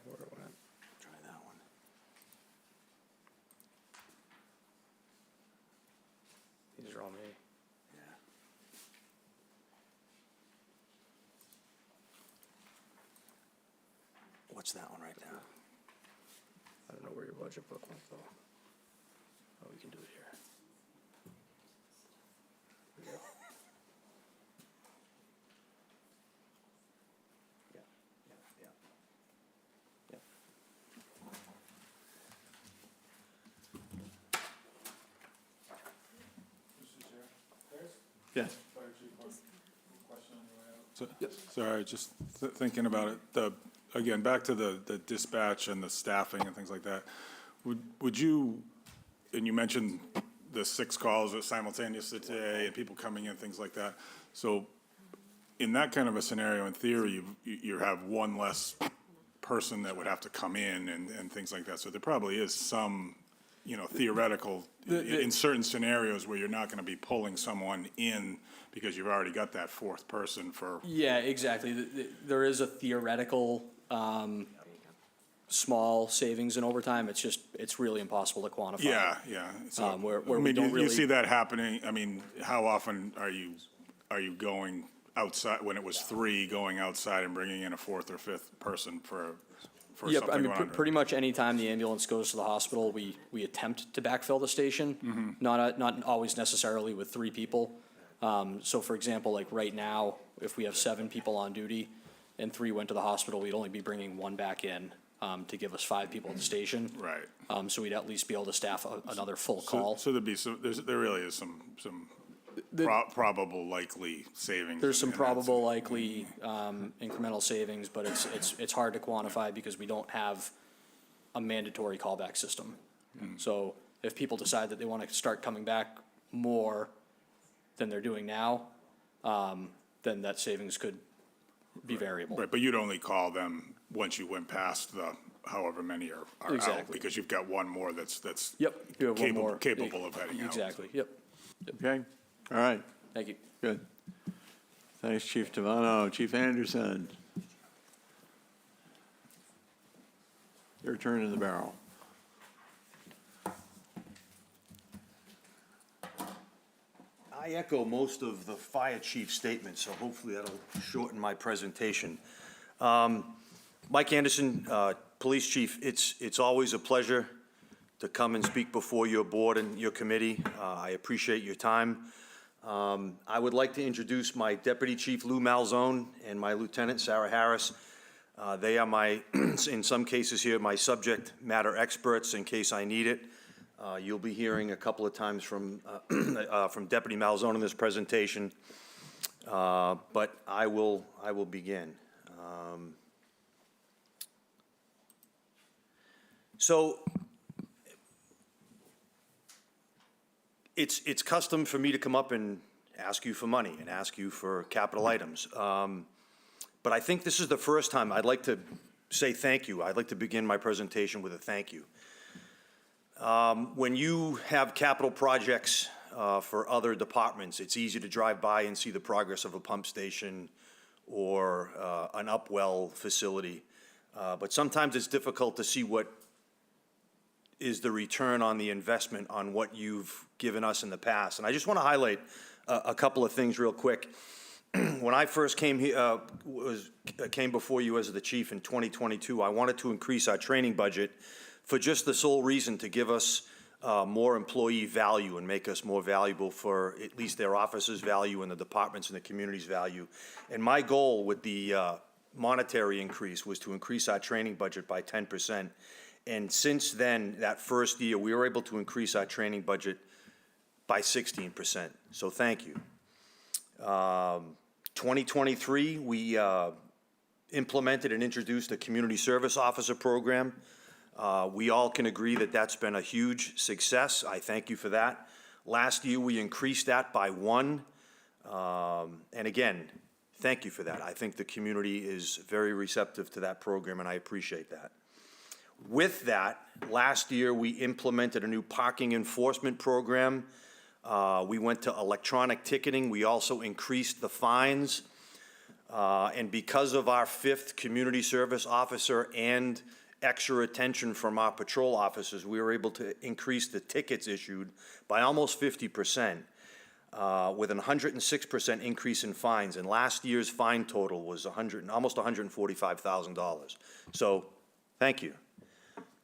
Where it went. Try that one. These are all me. Yeah. What's that one right there? I don't know where your budget book went, though. Oh, we can do it here. Here we go. Yeah, yeah, yeah. Yes. Sorry, just thinking about it, again, back to the dispatch and the staffing and things like that. Would you, and you mentioned the 6 calls simultaneously today and people coming in, things like that. So in that kind of a scenario, in theory, you have one less person that would have to come in and things like that. So there probably is some, theoretical, in certain scenarios where you're not going to be pulling someone in because you've already got that 4th person for. Yeah, exactly. There is a theoretical small savings in overtime. It's really impossible to quantify. Yeah, yeah. So, where I we mean, don't you really. see that happening. I mean, how often are you going outside when it was 3 going outside and bringing in a 4th or 5th person for for Yep, I something mean, going on? pretty much anytime the ambulance goes to the hospital, we attempt to backfill the station. Not always necessarily with 3 people. So for example, like right now, if we have 7 people on duty and 3 went to the hospital, we'd only be bringing 1 back in, to give us 5 people at the station. Right. So we'd at least be able to staff another full So, call. so there'd be there really is some probable likely savings. There's some in that. probable likely, incremental savings, but it's hard to quantify because we don't have a mandatory callback system. So if people decide that they want to start coming back more than they're doing now, then that savings could be variable. Right, but you'd only call them once you went past the however many are out, Exactly. because you've got one more that's Yep. You have one capable, more. capable of heading out. Exactly, yep. Okay, all right, Thank you. good. Thanks, Chief Devano. Chief Anderson. Your turn in the barrel. I echo most of the fire chief's statements, so hopefully that'll shorten my presentation. Mike Anderson, Police Chief, it's always a pleasure to come and speak before your board and your committee. I appreciate your time. I would like to introduce my Deputy Chief Lou Malzone and my Lieutenant Sarah Harris. They are my, in some cases here, my subject matter experts in case I need it. You'll be hearing a couple of times from Deputy Malzone in this presentation, but I will begin. So it's custom for me to come up and ask you for money and ask you for capital items. But I think this is the first time I'd like to say thank you. I'd like to begin my presentation with a thank you. When you have capital projects for other departments, it's easy to drive by and see the progress of a pump station or an upwell facility. But sometimes it's difficult to see what is the return on the investment on what you've given us in the past. And I just want to highlight a couple of things real quick. When I first came here, came before you as the chief in 2022, I wanted to increase our training budget for just the sole reason to give us more employee value and make us more valuable for at least their officers' value and the departments and the community's value. And my goal with the monetary increase was to increase our training budget by 10%. And since then, that first year, we were able to increase our training budget by 16%. So thank you. 2023, we implemented and introduced a community service officer program. We all can agree that that's been a huge success. I thank you for that. Last year, we increased that by 1. And again, thank you for that. I think the community is very receptive to that program, and I appreciate that. With that, last year, we implemented a new parking enforcement program. We went to electronic ticketing. We also increased the fines. And because of our 5th community service officer and extra attention from our patrol officers, we were able to increase the tickets issued by almost 50%, with an 106% increase in fines. And last year's fine total was almost $145,000. So, thank you.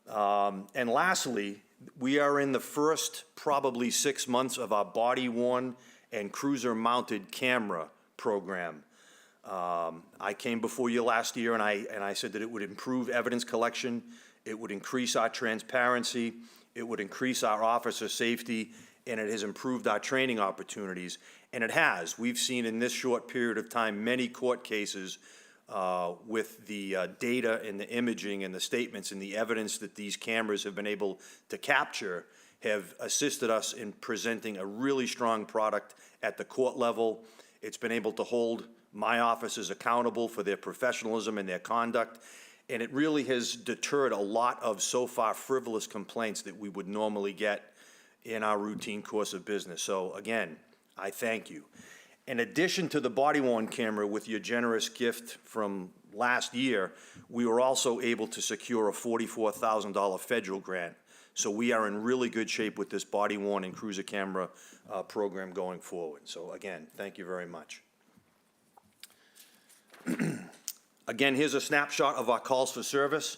And lastly, we are in the first probably 6 months of our body-worn and cruiser-mounted camera program. I came before you last year and I said that it would improve evidence collection, it would increase our transparency, it would increase our officer safety, and it has improved our training opportunities. And it has. We've seen in this short period of time many court cases with the data and the imaging and the statements and the evidence that these cameras have been able to capture have assisted us in presenting a really strong product at the court level. It's been able to hold my officers accountable for their professionalism and their conduct, and it really has deterred a lot of so far frivolous complaints that we would normally get in our routine course of business. So again, I thank you. In addition to the body-worn camera, with your generous gift from last year, we were also able to secure a $44,000 federal grant. So we are in really good shape with this body-worn and cruiser camera program going forward. So again, thank you very much. Again, here's a snapshot of our calls for service.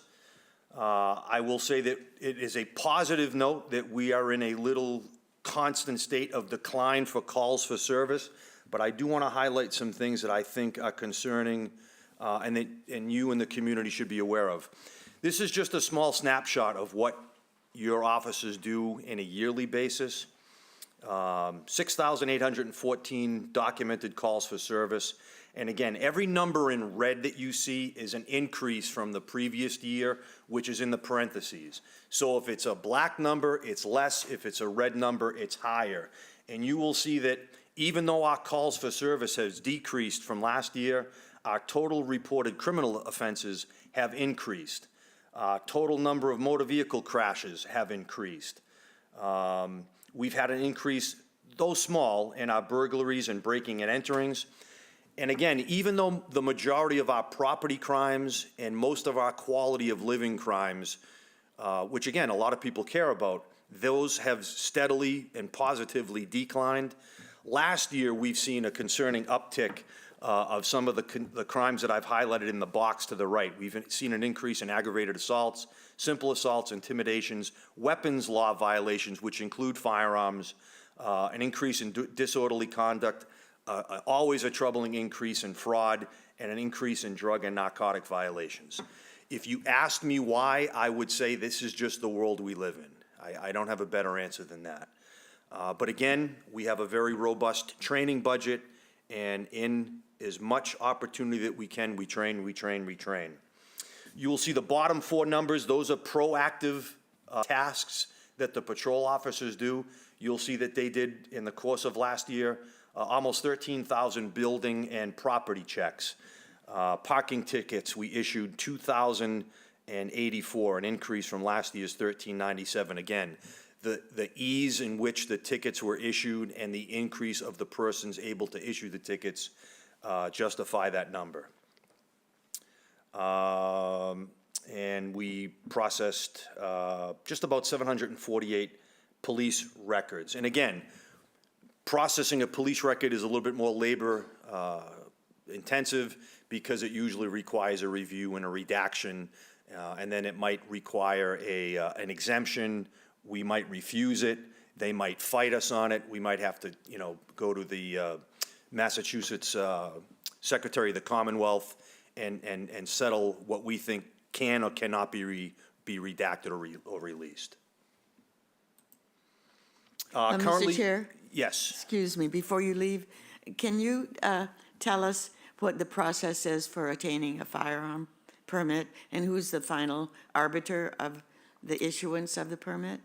I will say that it is a positive note that we are in a little constant state of decline for calls for service, but I do want to highlight some things that I think are concerning and you and the community should be aware of. This is just a small snapshot of what your officers do in a yearly basis. 6,814 documented calls for service. And again, every number in red that you see is an increase from the previous year, which is in the parentheses. So if it's a black number, it's less. If it's a red number, it's higher. And you will see that even though our calls for service has decreased from last year, our total reported criminal offenses have increased. Total number of motor vehicle crashes have increased. We've had an increase, though small, in our burglaries and breaking and enterings. And again, even though the majority of our property crimes and most of our quality of living crimes, which again, a lot of people care about, those have steadily and positively declined. Last year, we've seen a concerning uptick of some of the crimes that I've highlighted in the box to the right. We've seen an increase in aggravated assaults, simple assaults, intimidations, weapons law violations, which include firearms, an increase in disorderly conduct, always a troubling increase in fraud, and an increase in drug and narcotic violations. If you asked me why, I would say this is just the world we live in. I don't have a better answer than that. But again, we have a very robust training budget, and in as much opportunity that we can, we train, we train, we train. You will see the bottom four numbers. Those are proactive tasks that the patrol officers do. You'll see that they did, in the course of last year, almost 13,000 building and property checks. Parking tickets, we issued 2,084, an increase from last year's 1,397. Again, the ease in which the tickets were issued and the increase of the persons able to issue the tickets justify that number. And we processed just about 748 police records. And again, processing a police record is a little bit more labor intensive because it usually requires a review and a redaction, and then it might require an exemption. We might refuse it. They might fight us on it. We might have to, go to the Massachusetts Secretary of the Commonwealth and settle what we think can or cannot be redacted or released. Mr. Chair? Yes. Excuse me, before you leave, can you tell us what the process is for attaining a firearm permit and who's the final arbiter of the issuance of the permit?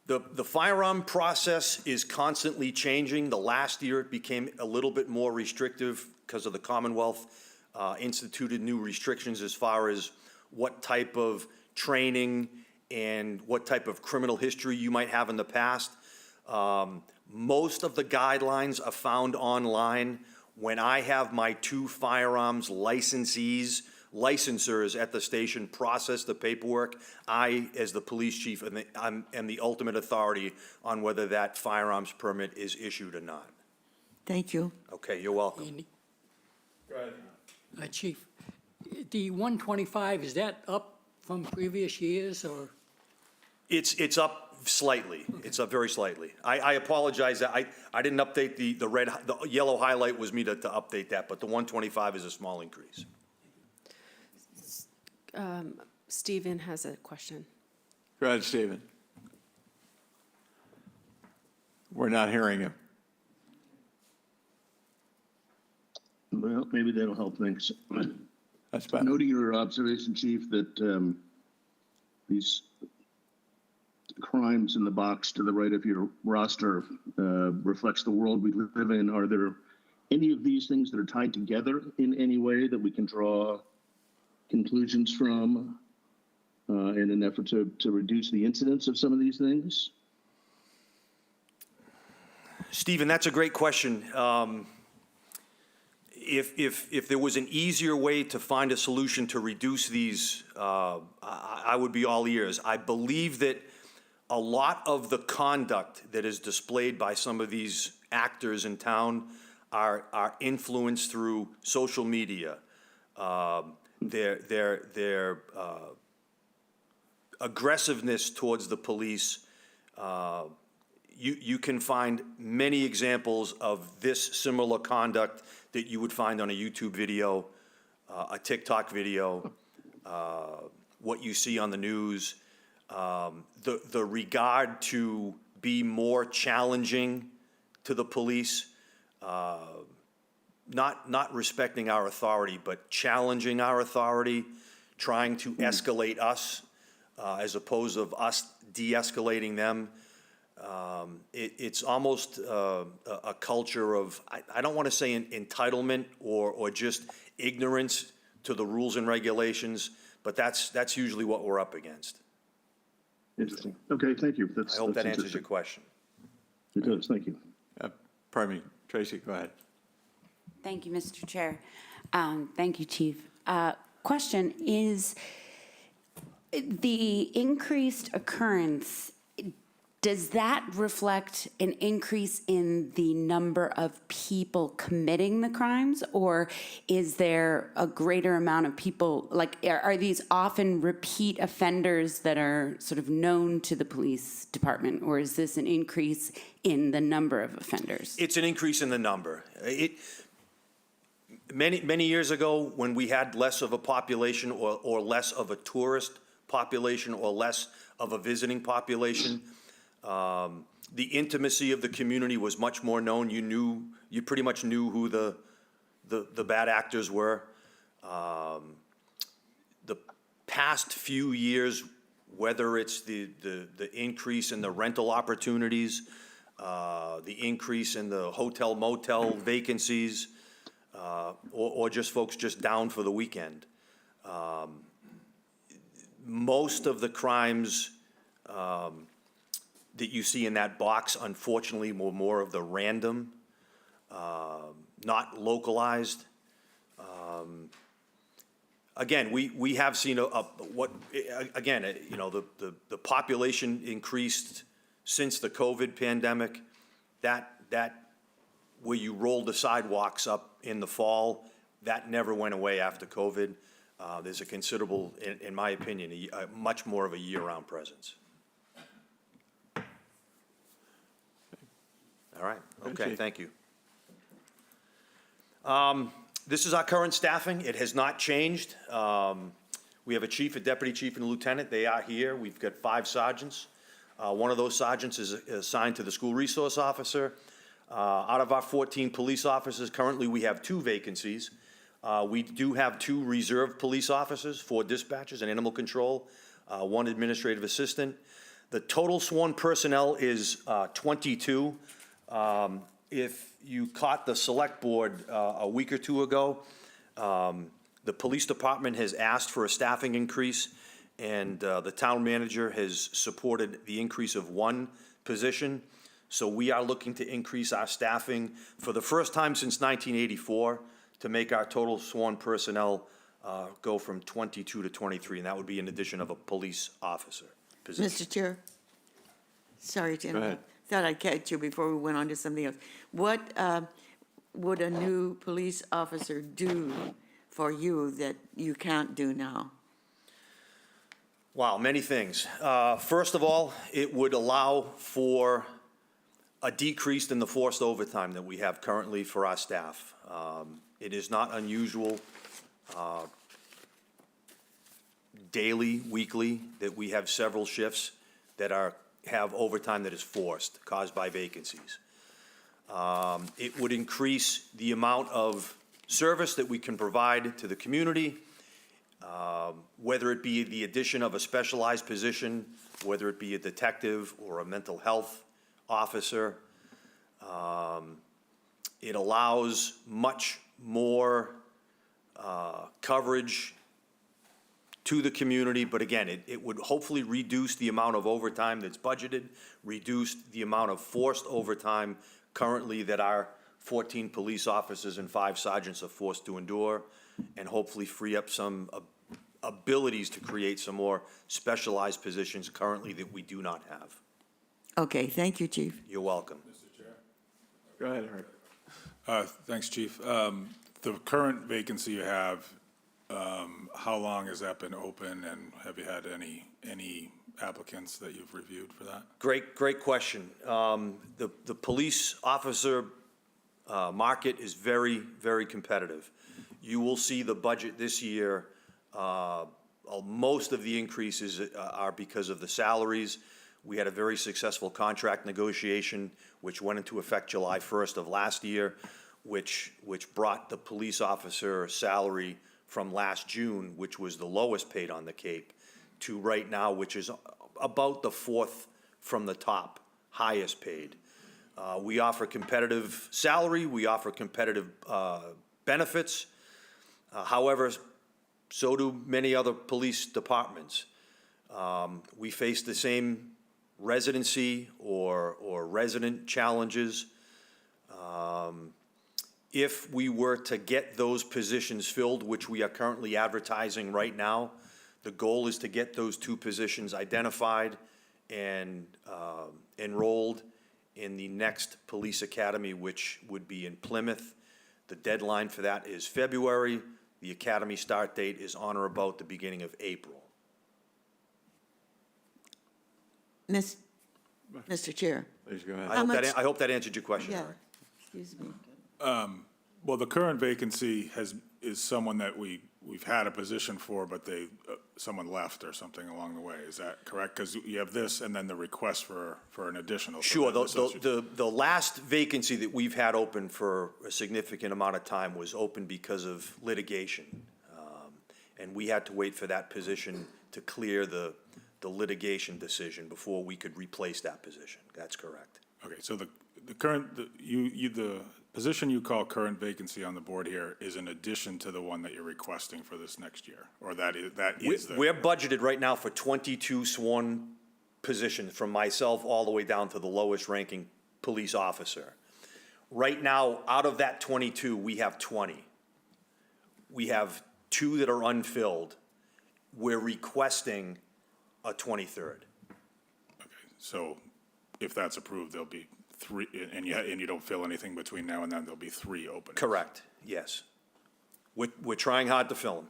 The firearm process is constantly changing. The last year it became a little bit more restrictive because of the Commonwealth instituted new restrictions as far as what type of training and what type of criminal history you might have in the past. Most of the guidelines are found online. When I have my two firearms licensors at the station process the paperwork, I, as the police chief, am the ultimate authority on whether that firearms permit is issued or not. Thank you. Okay, you're welcome. Andy? Go ahead. Chief, the 125, is that up from previous years, or? It's up slightly. It's up very slightly. I apologize that I didn't update the yellow highlight was me to update that, but the 125 is a small increase. Stephen has a question. Go ahead, Stephen. We're not hearing him. Well, maybe that'll help things. That's better. Noting your observation, Chief, that these crimes in the box to the right of your roster reflects the world we live in. Are there any of these things that are tied together in any way that we can draw conclusions from in an effort to reduce the incidence of some of these things? Stephen, that's a great question. If there was an easier way to find a solution to reduce these, I would be all ears. I believe that a lot of the conduct that is displayed by some of these actors in town are influenced through social media. They're aggressiveness towards the police, you can find many examples of this similar conduct that you would find on a YouTube video, a TikTok video, what you see on the news. The regard to be more challenging to the police, not respecting our authority, but challenging our authority, trying to escalate us as opposed of us de-escalating them. It's almost a culture of, I don't want to say entitlement or just ignorance to the rules and regulations, but that's usually what we're up against. Interesting. Okay, thank you. I hope that answers your question. It does, thank you. Pardon me, Tracy, go ahead. Thank you, Mr. Chair. Thank you, Chief. Question is, the increased occurrence, does that reflect an increase in the number of people committing the crimes? Or is there a greater amount of people, like, are these often repeat offenders that are sort of known to the police department? Or is this an increase in the number of offenders? It's an increase in the number. Many years ago, when we had less of a population or less of a tourist population or less of a visiting population, the intimacy of the community was much more known. You pretty much knew who the bad actors were. The past few years, whether it's the increase in the rental opportunities, the increase in the hotel motel vacancies, or just folks just down for the weekend. Most of the crimes that you see in that box, unfortunately, were more of the random, not localized. Again, we have seen the population increased since the COVID pandemic. That where you rolled the sidewalks up in the fall, that never went away after COVID. There's a considerable, in my opinion, much more of a year-round presence. All right, okay, thank you. This is our current staffing. It has not changed. We have a chief, a deputy chief, and a lieutenant. They are here. We've got 5 sergeants. One of those sergeants is assigned to the school resource officer. Out of our 14 police officers, currently we have 2 vacancies. We do have 2 reserve police officers, 4 dispatchers and animal control, 1 administrative assistant. The total sworn personnel is 22. If you caught the select board a week or 2 ago, the police department has asked for a staffing increase, and the town manager has supported the increase of 1 position. So we are looking to increase our staffing for the first time since 1984 to make our total sworn personnel go from 22 to 23, and that would be in addition of a police officer position. Mr. Chair? Sorry to interrupt. ahead. Thought I'd catch you before we went on to something else. What would a new police officer do for you that you can't do now? Wow, many things. First of all, it would allow for a decrease in the forced overtime that we have currently for our staff. It is not unusual daily, weekly, that we have several shifts that have overtime that is forced, caused by vacancies. It would increase the amount of service that we can provide to the community, whether it be the addition of a specialized position, whether it be a detective or a mental health officer. It allows much more coverage to the community, but again, it would hopefully reduce the amount of overtime that's budgeted, reduce the amount of forced overtime currently that our 14 police officers and 5 sergeants are forced to endure, and hopefully free up some abilities to create some more specialized positions currently that we do not have. Okay, thank you, Chief. You're welcome. Go ahead, Art. Thanks, Chief. The current vacancy you have how long has that been open, and have you had any applicants that you've reviewed for that? Great question. The police officer market is very, very competitive. You will see the budget this year, most of the increases are because of the salaries. We had a very successful contract negotiation, which went into effect July 1st of last year, which brought the police officer salary from last June, which was the lowest paid on the Cape, to right now, which is about the fourth from the top, highest paid. We offer competitive salary, we offer competitive benefits. However, so do many other police departments. We face the same residency or resident challenges. If we were to get those positions filled, which we are currently advertising right now, the goal is to get those two positions identified and enrolled in the next police academy, which would be in Plymouth. The deadline for that is February. The academy start date is on or about the beginning of April. Mr. Chair. Please go ahead. I hope that answered your question, Yeah, Eric. excuse me. Well, the current vacancy is someone that we've had a position for, but someone left or something along the way. Is that correct? Because you have this and then the request for an additional. Sure, the last vacancy that we've had open for a significant amount of time was open because of litigation. And we had to wait for that position to clear the litigation decision before we could replace that position. That's correct. Okay, so the position you call current vacancy on the board here is in addition to the one that you're requesting for this next year? Or that is the. We're budgeted right now for 22 sworn positions, from myself all the way down to the lowest ranking police officer. Right now, out of that 22, we have 20. We have 2 that are unfilled. We're requesting a 23rd. Okay, so if that's approved, there'll be 3, and you don't fill anything between now and then, there'll be 3 openings. Correct, yes. We're trying hard to fill them.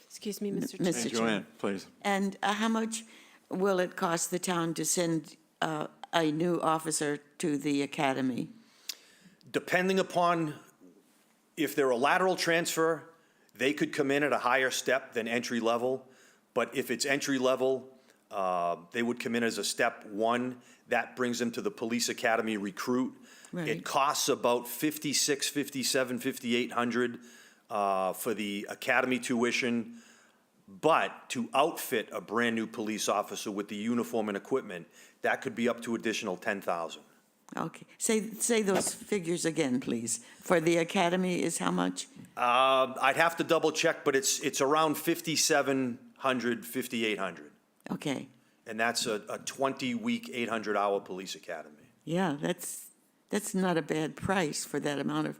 Excuse me, Mr. Chair. Mr. Chair. Joanne, please. And how much will it cost the town to send a new officer to the academy? Depending upon if they're a lateral transfer, they could come in at a higher step than entry level. But if it's entry level, they would come in as a step 1. That brings them to the police academy recruit. Right. It costs about $5,600, $5,700, $5,800 for the academy tuition. But to outfit a brand-new police officer with the uniform and equipment, that could be up to additional $10,000. Okay, say those figures again, please. For the academy is how much? I'd have to double check, but it's around $5,700, $5,800. Okay, And that's a 20-week, 800-hour police academy. yeah, that's not a bad price for that amount of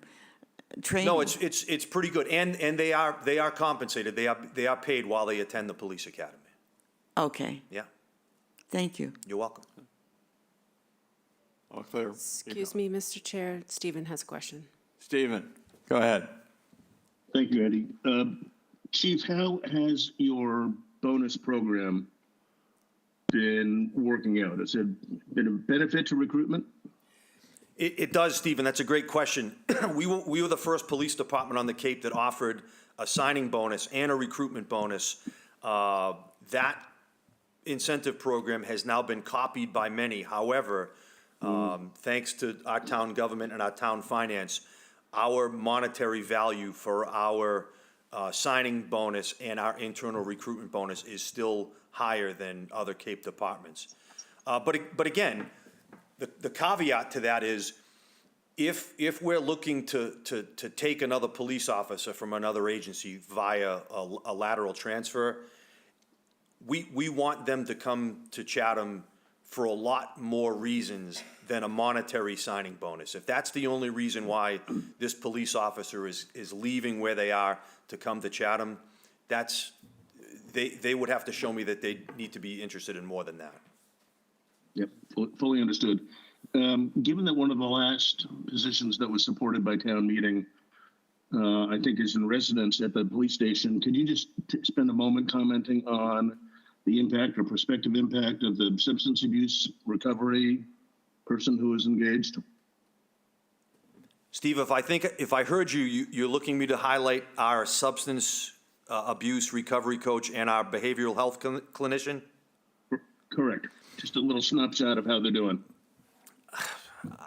training. No, it's pretty good, and they are compensated. They are paid while they attend the police academy. Okay, Yeah, thank you. you're welcome. All clear? Excuse me, Mr. Chair. Stephen has a question. Stephen, go ahead. Thank you, Andy. Chief, how has your bonus program been working out? Has it been a benefit to recruitment? It does, Stephen. That's a great question. We were the first police department on the Cape that offered a signing bonus and a recruitment bonus. That incentive program has now been copied by many. However, thanks to our town government and our town finance, our monetary value for our signing bonus and our internal recruitment bonus is still higher than other Cape departments. But again, the caveat to that is, if we're looking to take another police officer from another agency via a lateral transfer, we want them to come to Chatham for a lot more reasons than a monetary signing bonus. If that's the only reason why this police officer is leaving where they are to come to Chatham, they would have to show me that they need to be interested in more than that. Yep, fully understood. Given that one of the last positions that was supported by town meeting I think is in residence at the police station. Could you just spend a moment commenting on the impact or prospective impact of the substance abuse recovery person who is engaged? Steve, if I heard you, you're looking me to highlight our substance abuse recovery coach and our behavioral health clinician? Correct. Just a little snapshot of how they're doing.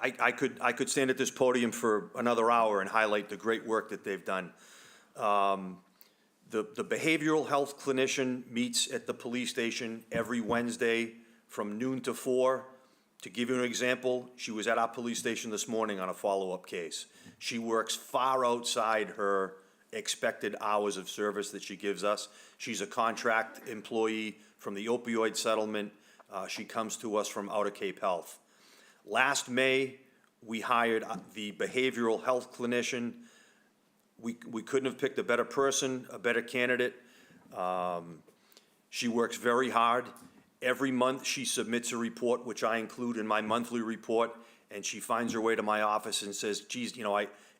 I could stand at this podium for another hour and highlight the great work that they've done. The behavioral health clinician meets at the police station every Wednesday from noon to 4. To give you an example, she was at our police station this morning on a follow-up case. She works far outside her expected hours of service that she gives us. She's a contract employee from the opioid settlement. She comes to us from Outer Cape Health. Last May, we hired the behavioral health clinician. We couldn't have picked a better person, a better candidate. She works very hard. Every month, she submits a report, which I include in my monthly report, and she finds her way to my office and says, geez,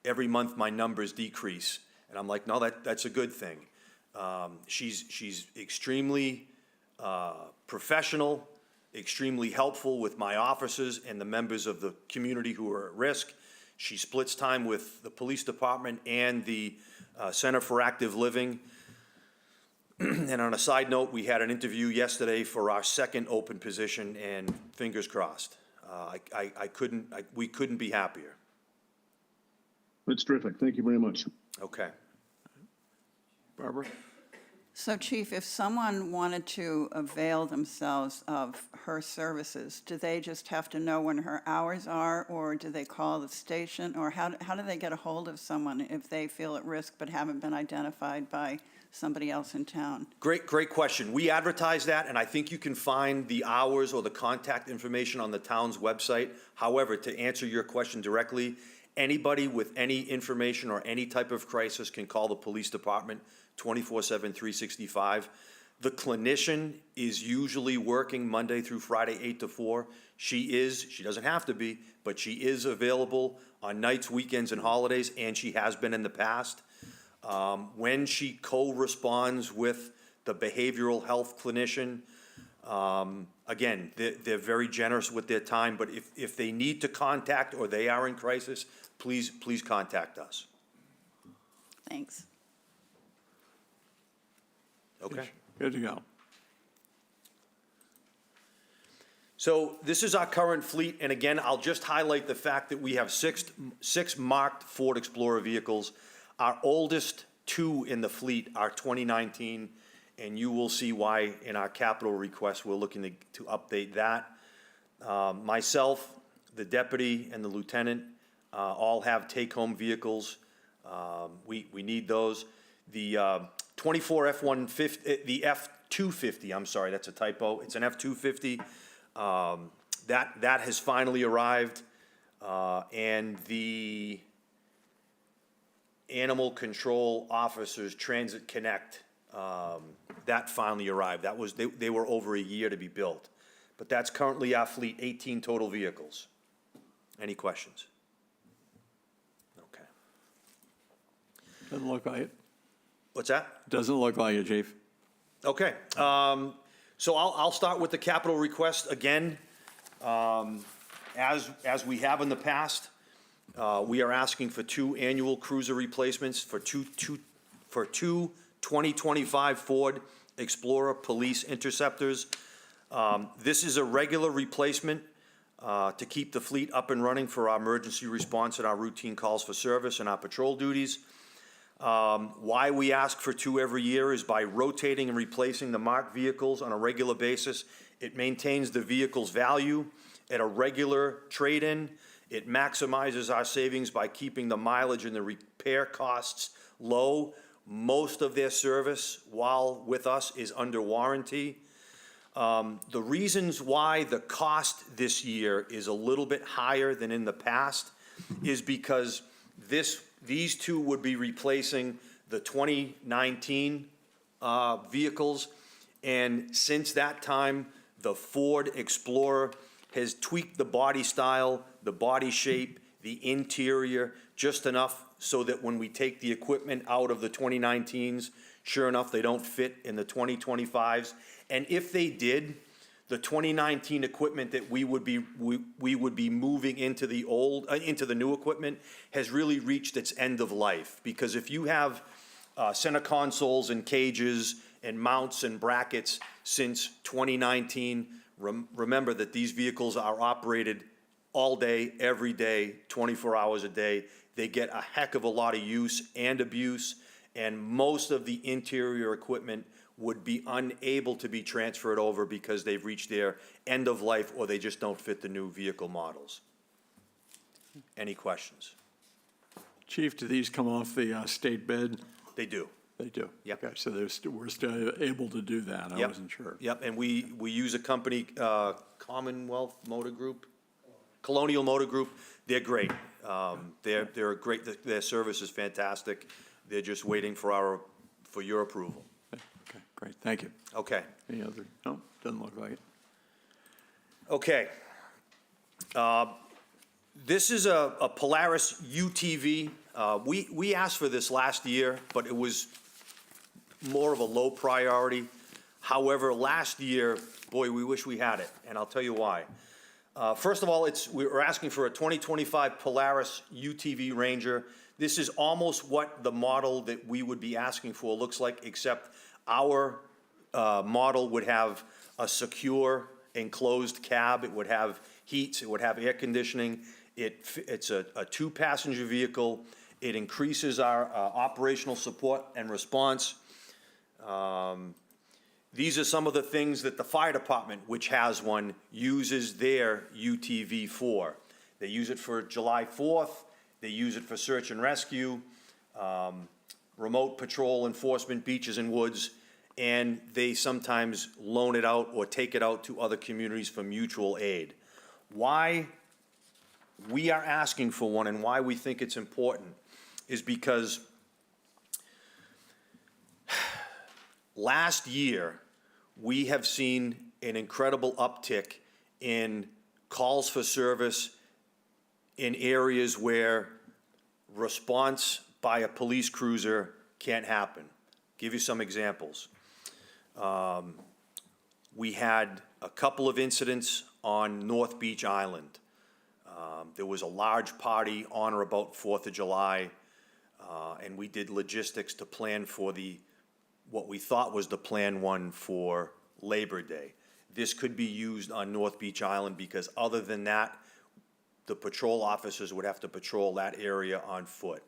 every month my numbers decrease. And I'm like, no, that's a good thing. She's extremely professional, extremely helpful with my officers and the members of the community who are at risk. She splits time with the police department and the Center for Active Living. And on a side note, we had an interview yesterday for our second open position, and fingers crossed. We couldn't be happier. That's terrific. Thank you very much. Okay. Barbara? So Chief, if someone wanted to avail themselves of her services, do they just have to know when her hours are, or do they call the station, or how do they get a hold of someone if they feel at risk but haven't been identified by somebody else in town? Great question. We advertise that, and I think you can find the hours or the contact information on the town's website. However, to answer your question directly, anybody with any information or any type of crisis can call the police department 24/7, 365. The clinician is usually working Monday through Friday, 8 to 4. She doesn't have to be, but she is available on nights, weekends, and holidays, and she has been in the past. When she co-responds with the behavioral health clinician, again, they're very generous with their time, but if they need to contact or they are in crisis, please contact us. Thanks. Okay. Good to go. So this is our current fleet, and again, I'll just highlight the fact that we have six marked Ford Explorer vehicles. Our oldest two in the fleet are 2019, and you will see why in our capital request we're looking to update that. Myself, the deputy, and the lieutenant all have take-home vehicles. We need those. The 24 F-150, the F-250, I'm sorry, that's a typo. It's an F-250. That has finally arrived, and the Animal Control Officers Transit Connect, that finally arrived. They were over a year to be built, but that's currently our fleet, 18 total vehicles. Any questions? Okay. Doesn't look like it. What's that? Doesn't look like it, Chief. Okay, so I'll start with the capital request again. As we have in the past, we are asking for 2 annual cruiser replacements for two 2025 Ford Explorer Police Interceptors. This is a regular replacement to keep the fleet up and running for our emergency response and our routine calls for service and our patrol duties. Why we ask for 2 every year is by rotating and replacing the marked vehicles on a regular basis. It maintains the vehicle's value at a regular trade-in. It maximizes our savings by keeping the mileage and the repair costs low. Most of their service while with us is under warranty. The reasons why the cost this year is a little bit higher than in the past is because these 2 would be replacing the 2019 vehicles, and since that time, the Ford Explorer has tweaked the body style, the body shape, the interior, just enough so that when we take the equipment out of the 2019s, sure enough, they don't fit in the 2025s. And if they did, the 2019 equipment that we would be moving into the into the new equipment has really reached its end of life. Because if you have center consoles and cages and mounts and brackets since 2019, remember that these vehicles are operated all day, every day, 24 hours a day. They get a heck of a lot of use and abuse, and most of the interior equipment would be unable to be transferred over because they've reached their end of life or they just don't fit the new vehicle models. Any questions? Chief, do these come off the state bid? They do. They do? Yep. Okay, so we're still able to do that. I Yep. wasn't sure. Yep, and we use a company, Commonwealth Motor Group, Colonial Motor Group. They're great. They're a great, their service is fantastic. They're just waiting for your approval. Okay, great, thank you. Okay. Any other, no, doesn't look like it. Okay. This is a Polaris UTV. We asked for this last year, but it was more of a low priority. However, last year, boy, we wish we had it, and I'll tell you why. First of all, we're asking for a 2025 Polaris UTV Ranger. This is almost what the model that we would be asking for looks like, except our model would have a secure enclosed cab. It would have heats. It would have air conditioning. It's a two-passenger vehicle. It increases our operational support and response. These are some of the things that the fire department, which has one, uses their UTV for. They use it for July 4th. They use it for search and rescue, remote patrol enforcement, beaches and woods, and they sometimes loan it out or take it out to other communities for mutual aid. Why we are asking for one and why we think it's important is because last year, we have seen an incredible uptick in calls for service in areas where response by a police cruiser can't happen. Give you some examples. We had a couple of incidents on North Beach Island. There was a large party on or about 4th of July, and we did logistics to plan for what we thought was the plan one for Labor Day. This could be used on North Beach Island because other than that, the patrol officers would have to patrol that area on foot.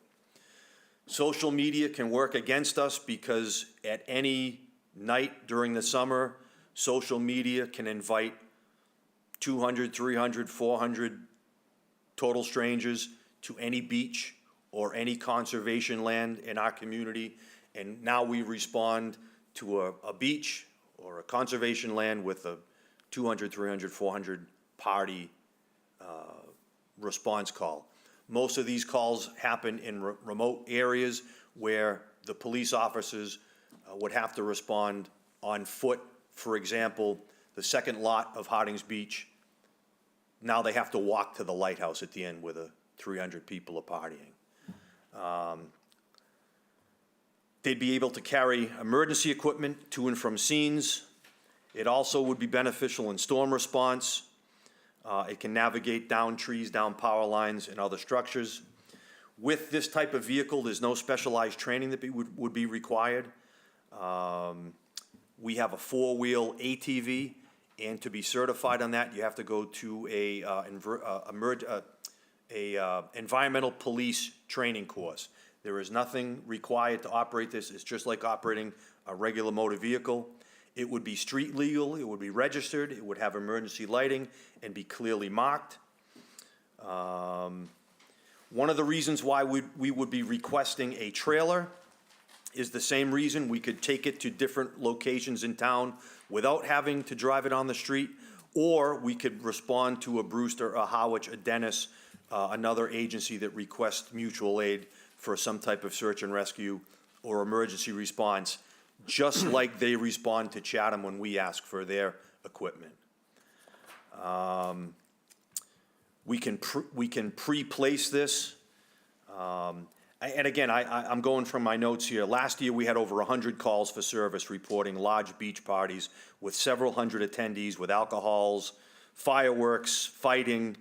Social media can work against us because at any night during the summer, social media can invite 200, 300, 400 total strangers to any beach or any conservation land in our community. And now we respond to a beach or a conservation land with a 200, 300, 400 party response call. Most of these calls happen in remote areas where the police officers would have to respond on foot. For example, the second lot of Harding's Beach, now they have to walk to the lighthouse at the end where the 300 people are partying. They'd be able to carry emergency equipment to and from scenes. It also would be beneficial in storm response. It can navigate down trees, down power lines, and other structures. With this type of vehicle, there's no specialized training that would be required. We have a four-wheel ATV, and to be certified on that, you have to go to a environmental police training course. There is nothing required to operate this. It's just like operating a regular motor vehicle. It would be street legal, it would be registered, it would have emergency lighting and be clearly marked. One of the reasons why we would be requesting a trailer is the same reason. We could take it to different locations in town without having to drive it on the street, or we could respond to a Brewster, a Howard, a Dennis, another agency that requests mutual aid for some type of search and rescue or emergency response, just like they respond to Chatham when we ask for their equipment. we can pre-place this. And again, I'm going from my notes here. Last year, we had over 100 calls for service reporting large beach parties with several hundred attendees with alcohols, fireworks, fighting,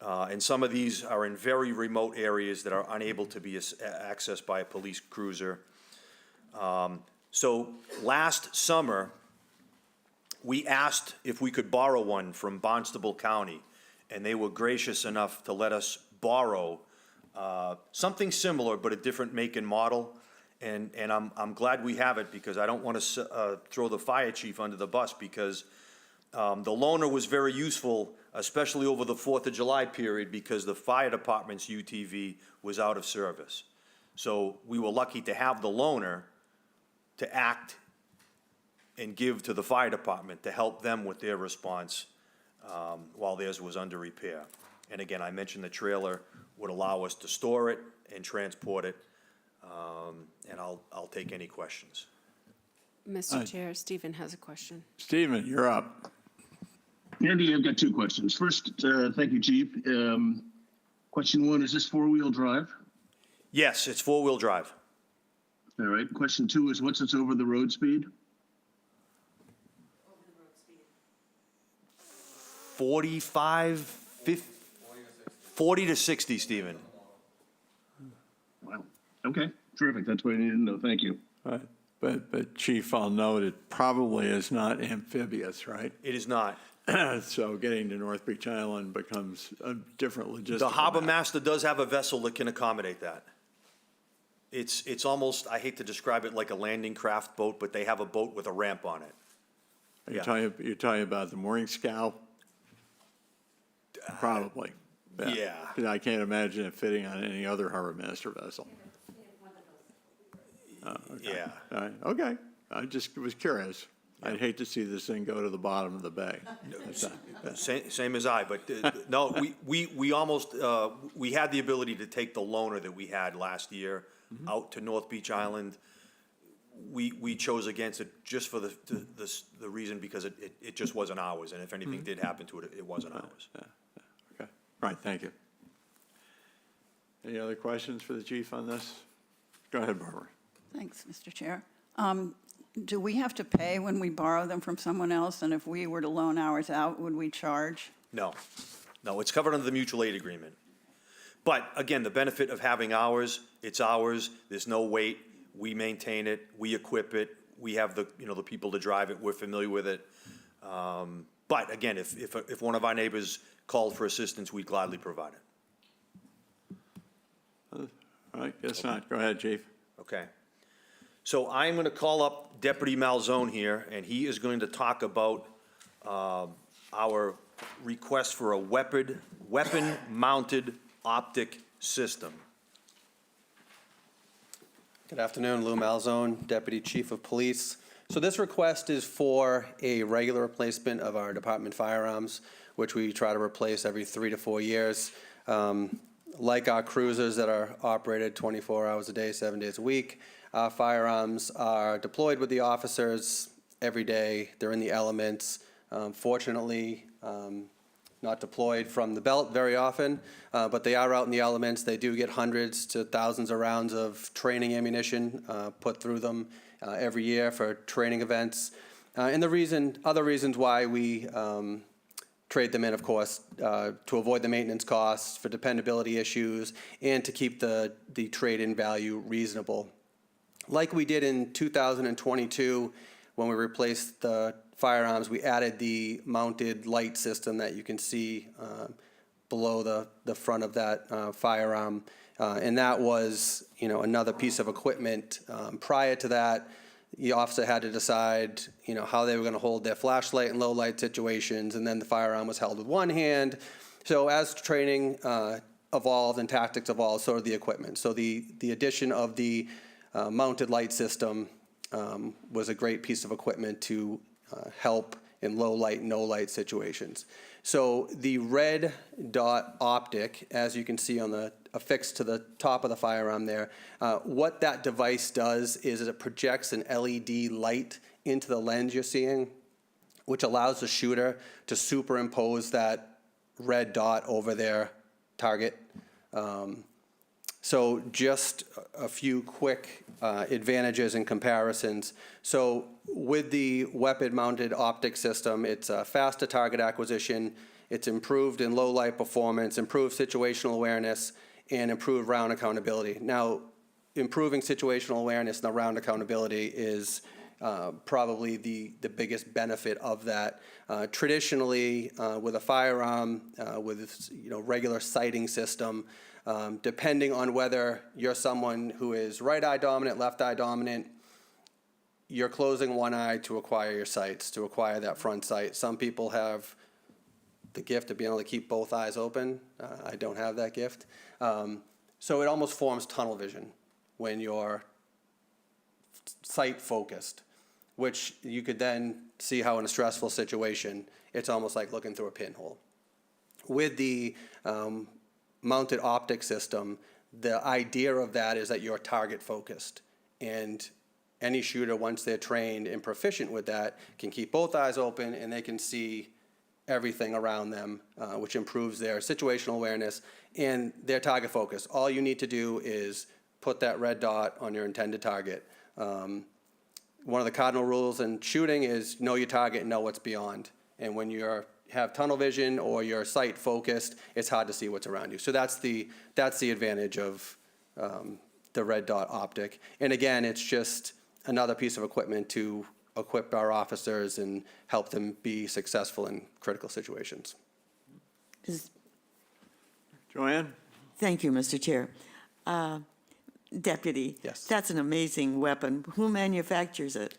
and some of these are in very remote areas that are unable to be accessed by a police cruiser. So last summer, we asked if we could borrow one from Barnstable County, and they were gracious enough to let us borrow something similar, but a different make and model. And I'm glad we have it, because I don't want to throw the fire chief under the bus, because the loaner was very useful, especially over the 4th of July period, because the fire department's UTV was out of service. So we were lucky to have the loaner to act and give to the fire department to help them with their response while theirs was under repair. And again, I mentioned the trailer would allow us to store it and transport it, and I'll take any questions. Mr. Chair, Stephen has a question. Stephen, you're up. Andy, I've got two questions. First, thank you, Chief. Question one, is this four-wheel drive? Yes, it's four-wheel drive. All right. Question two is, what's its over-the-road speed? 45, 50, 40 to 60, Stephen. Wow. Okay, terrific. That's what I needed to know. Thank you. Right. But Chief, I'll note it probably is not amphibious, right? It is not. So getting to North Beach Island becomes a different logistical. The harbor matter. master does have a vessel that can accommodate that. It's almost, I hate to describe it like a landing craft boat, but they have a boat with a ramp on it. You're talking about the mooring scow? Probably. Yeah. 'Cause I can't imagine it fitting on any other harbor master vessel. Okay. Yeah. All right, okay. I just was curious. I'd hate to see this thing go to the bottom of the bay. Same as I, but no, we almost, we had the ability to take the loaner that we had last year out to North Beach Island. We chose against it just for the reason because it just wasn't ours, and if anything did happen to it, it wasn't ours. Okay, right, thank you. Any other questions for the chief on this? Go ahead, Barbara. Thanks, Mr. Chair. Do we have to pay when we borrow them from someone else? And if we were to loan ours out, would we charge? No, it's covered under the mutual aid agreement. But again, the benefit of having ours, it's ours, there's no wait, we maintain it, we equip it, we have the people to drive it, we're familiar with it. But again, if one of our neighbors called for assistance, we'd gladly provide it. All right, guess not. Go ahead, chief. Okay. So I'm going to call up Deputy Malzone here, and he is going to talk about our request for a weapon-mounted optic system. Good afternoon, Lou Malzone, Deputy Chief of Police. So this request is for a regular replacement of our department firearms, which we try to replace every 3 to 4 years. Like our cruisers that are operated 24 hours a day, 7 days a week, our firearms are deployed with the officers every day. They're in the elements. Fortunately, not deployed from the belt very often, but they are out in the elements. They do get hundreds to thousands of rounds of training ammunition put through them every year for training events. And other reasons why we trade them in, of course, to avoid the maintenance costs, for dependability issues, and to keep the trade-in value reasonable. Like we did in 2022, when we replaced the firearms, we added the mounted light system that you can see below the front of that firearm. And that was, another piece of equipment. Prior to that, the officer had to decide, how they were going to hold their flashlight in low light situations, and then the firearm was held with one hand. So as training evolved and tactics evolved, so did the equipment. So the addition of the mounted light system was a great piece of equipment to help in low light, no light situations. So the red dot optic, as you can see affixed to the top of the firearm there, what that device does is it projects an LED light into the lens you're seeing, which allows the shooter to superimpose that red dot over their target. So just a few quick advantages and comparisons. So with the weapon-mounted optic system, it's a faster target acquisition, it's improved in low light performance, improved situational awareness, and improved round accountability. Now, improving situational awareness and the round accountability is probably the biggest benefit of that. Traditionally, with a firearm, with regular sighting system, depending on whether you're someone who is right eye dominant, left eye dominant, you're closing one eye to acquire your sights, to acquire that front sight. Some people have the gift of being able to keep both eyes open. I don't have that gift. So it almost forms tunnel vision when you're sight focused, which you could then see how in a stressful situation, it's almost like looking through a pinhole. With the mounted optic system, the idea of that is that you're target focused, and any shooter, once they're trained and proficient with that, can keep both eyes open and they can see everything around them, which improves their situational awareness and their target focus. All you need to do is put that red dot on your intended target. One of the cardinal rules in shooting is know your target and know what's beyond. And when you have tunnel vision or you're sight focused, it's hard to see what's around you. So that's the advantage of the red dot optic. And again, it's just another piece of equipment to equip our officers and help them be successful in critical situations. Joanne? Thank you, Mr. Chair. Deputy? Yes. That's an amazing weapon. Who manufactures it?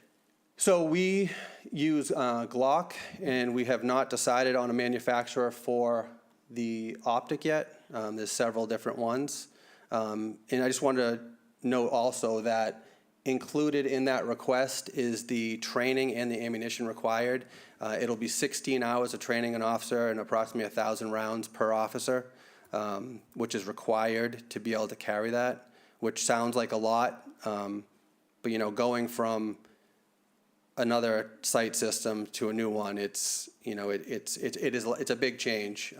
So we use Glock, and we have not decided on a manufacturer for the optic yet. There's several different ones. And I just wanted to note also that included in that request is the training and the ammunition required. It'll be 16 hours of training an officer and approximately 1,000 rounds per officer, which is required to be able to carry that, which sounds like a lot. But, going from another sight system to a new one, it's a big change.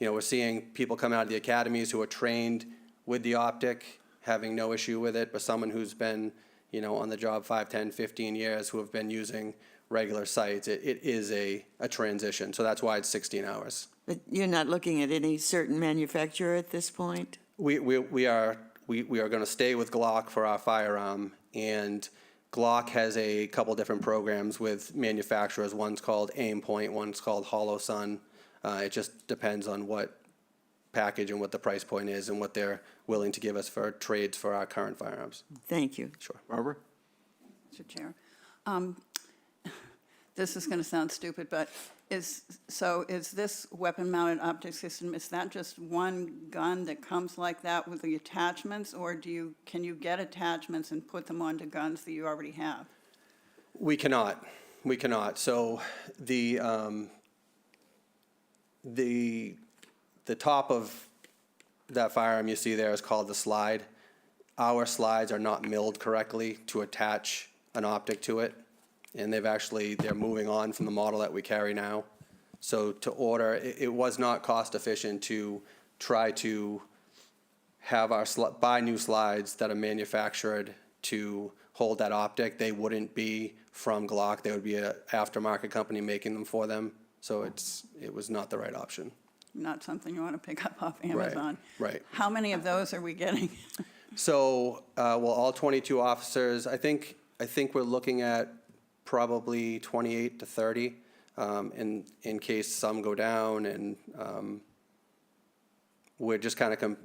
We're seeing people come out of the academies who are trained with the optic, having no issue with it, but someone who's been, on the job 5, 10, 15 years, who have been using regular sights, it is a transition. So that's why it's 16 hours. But you're not looking at any certain manufacturer at this point? We are going to stay with Glock for our firearm, and Glock has a couple different programs with manufacturers. One's called Aimpoint, one's called Hollow Sun. It just depends on what package and what the price point is and what they're willing to give us for trades for our current firearms. Thank you. Sure. Barbara? Mr. Chair. This is going to sound stupid, but is this weapon-mounted optic system, is that just one gun that comes like that with the attachments, or can you get attachments and put them onto guns that you already have? We cannot. So the top of that firearm you see there is called the slide. Our slides are not milled correctly to attach an optic to it, and they're moving on from the model that we carry now. So to order, it was not cost efficient to try to have buy new slides that are manufactured to hold that optic. They wouldn't be from Glock. They would be an aftermarket company making them for them. So it was not the right option. Not something you want to pick up off Amazon. Right. How many of those are we getting? So, all 22 officers, I think we're looking at probably 28 to 30, in case some go down, and we're just kind of,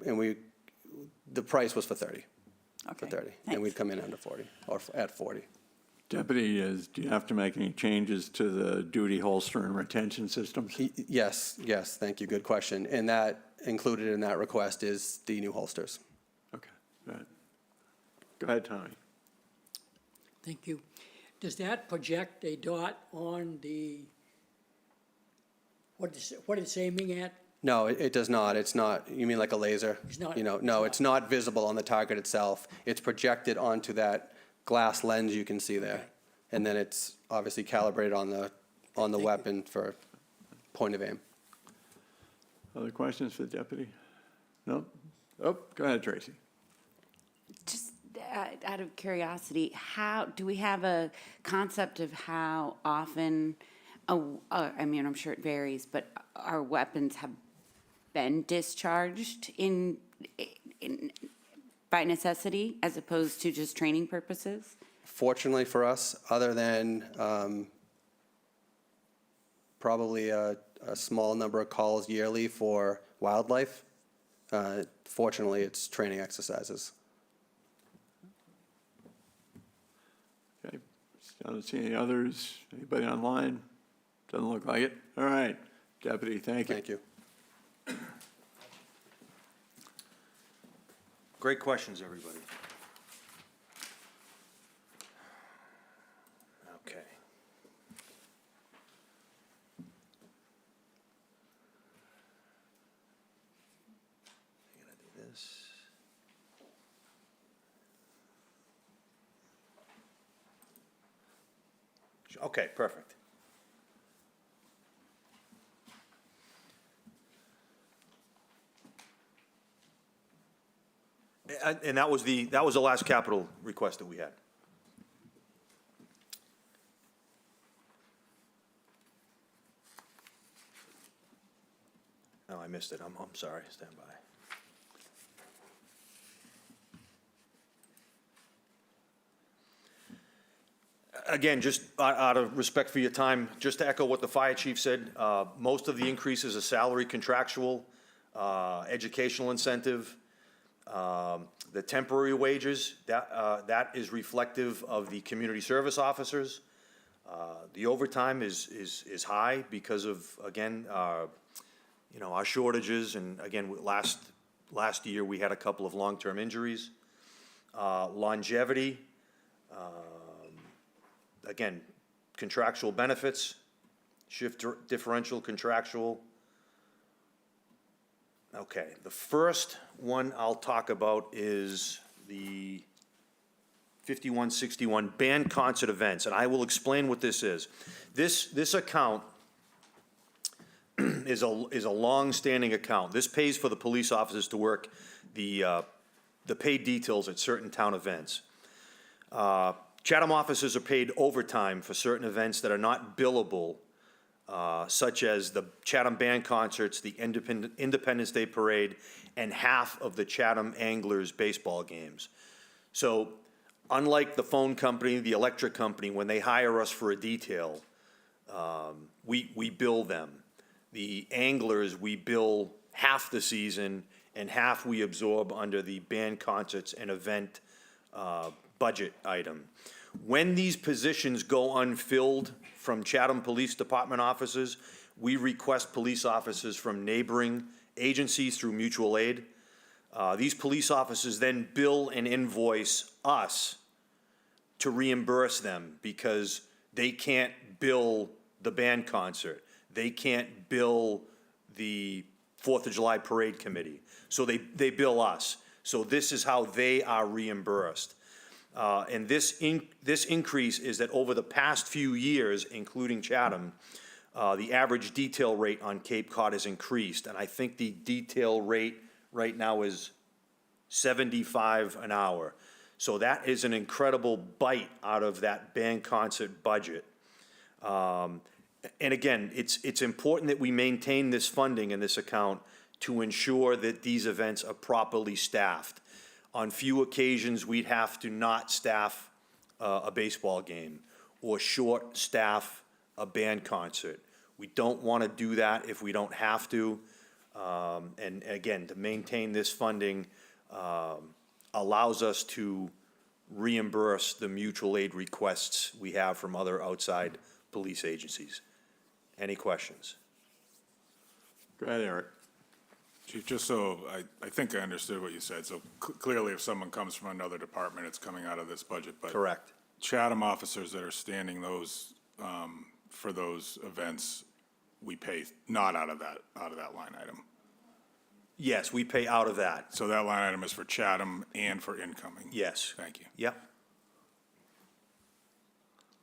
the price was for 30. Okay, For 30, and thanks. we'd come in under 40, or at 40. Deputy, do you have to make any changes to the duty holster and retention systems? Yes, thank you, good question. And that, included in that request is the new holsters. Okay, go ahead, Tommy. Thank you. Does that project a dot on what it's aiming at? No, it does not. It's not, you mean like a laser? It's not- No, it's not visible on the target itself. It's projected onto that glass lens you can see there. And then it's obviously calibrated on the weapon for point of aim. Other questions for the deputy? No? Oh, go ahead, Tracy. Just out of curiosity, do we have a concept of how often, I mean, I'm sure it varies, but our weapons have been discharged by necessity as opposed to just training purposes? Fortunately for us, other than probably a small number of calls yearly for wildlife, fortunately, it's training exercises. Okay, I don't see any others. Anybody online? Doesn't look like it. All right, deputy, thank you. Thank you. Great questions, everybody. Okay. I'm gonna do this. Okay, perfect. And that was the last capital request that we had. Oh, I missed it. I'm sorry. Stand by. Again, just out of respect for your time, just to echo what the fire chief said, most of the increases are salary contractual, educational incentive. The temporary wages, that is reflective of the community service officers. The overtime is high because of, again, you know, our shortages, and again, last year, we had a couple of long-term injuries. Longevity, again, contractual benefits, shift differential contractual. Okay, the first one I'll talk about is the 5161 band concert events, and I will explain what this is. This account is a long-standing account. This pays for the police officers to work the paid details at certain town events. Chatham officers are paid overtime for certain events that are not billable, such as the Chatham band concerts, the Independence Day Parade, and half of the Chatham Anglers baseball games. So unlike the phone company, the electric company, when they hire us for a detail, we bill them. The anglers, we bill half the season, and half we absorb under the band concerts and event budget item. When these positions go unfilled from Chatham Police Department officers, we request police officers from neighboring agencies through mutual aid. These police officers then bill and invoice us to reimburse them because they can't bill the band concert. They can't bill the 4th of July Parade Committee. So they bill us. So this is how they are reimbursed. And this increase is that over the past few years, including Chatham, the average detail rate on Cape Cod has increased. And I think the detail rate right now is $75 an hour. So that is an incredible bite out of that band concert budget. And again, it's important that we maintain this funding in this account to ensure that these events are properly staffed. On few occasions, we'd have to not staff a baseball game or short staff a band concert. We don't want to do that if we don't have to. And again, to maintain this funding allows us to reimburse the mutual aid requests we have from other outside police agencies. Any questions? Go ahead, Eric. Chief, just so I think I understood what you said. So clearly, if someone comes from another department, it's coming out of this budget. But Correct. Chatham officers that are standing those for those events, we pay not out of that line item. Yes, we pay out of that. So that line item is for Chatham and for incoming. Yes. Thank you. Yep.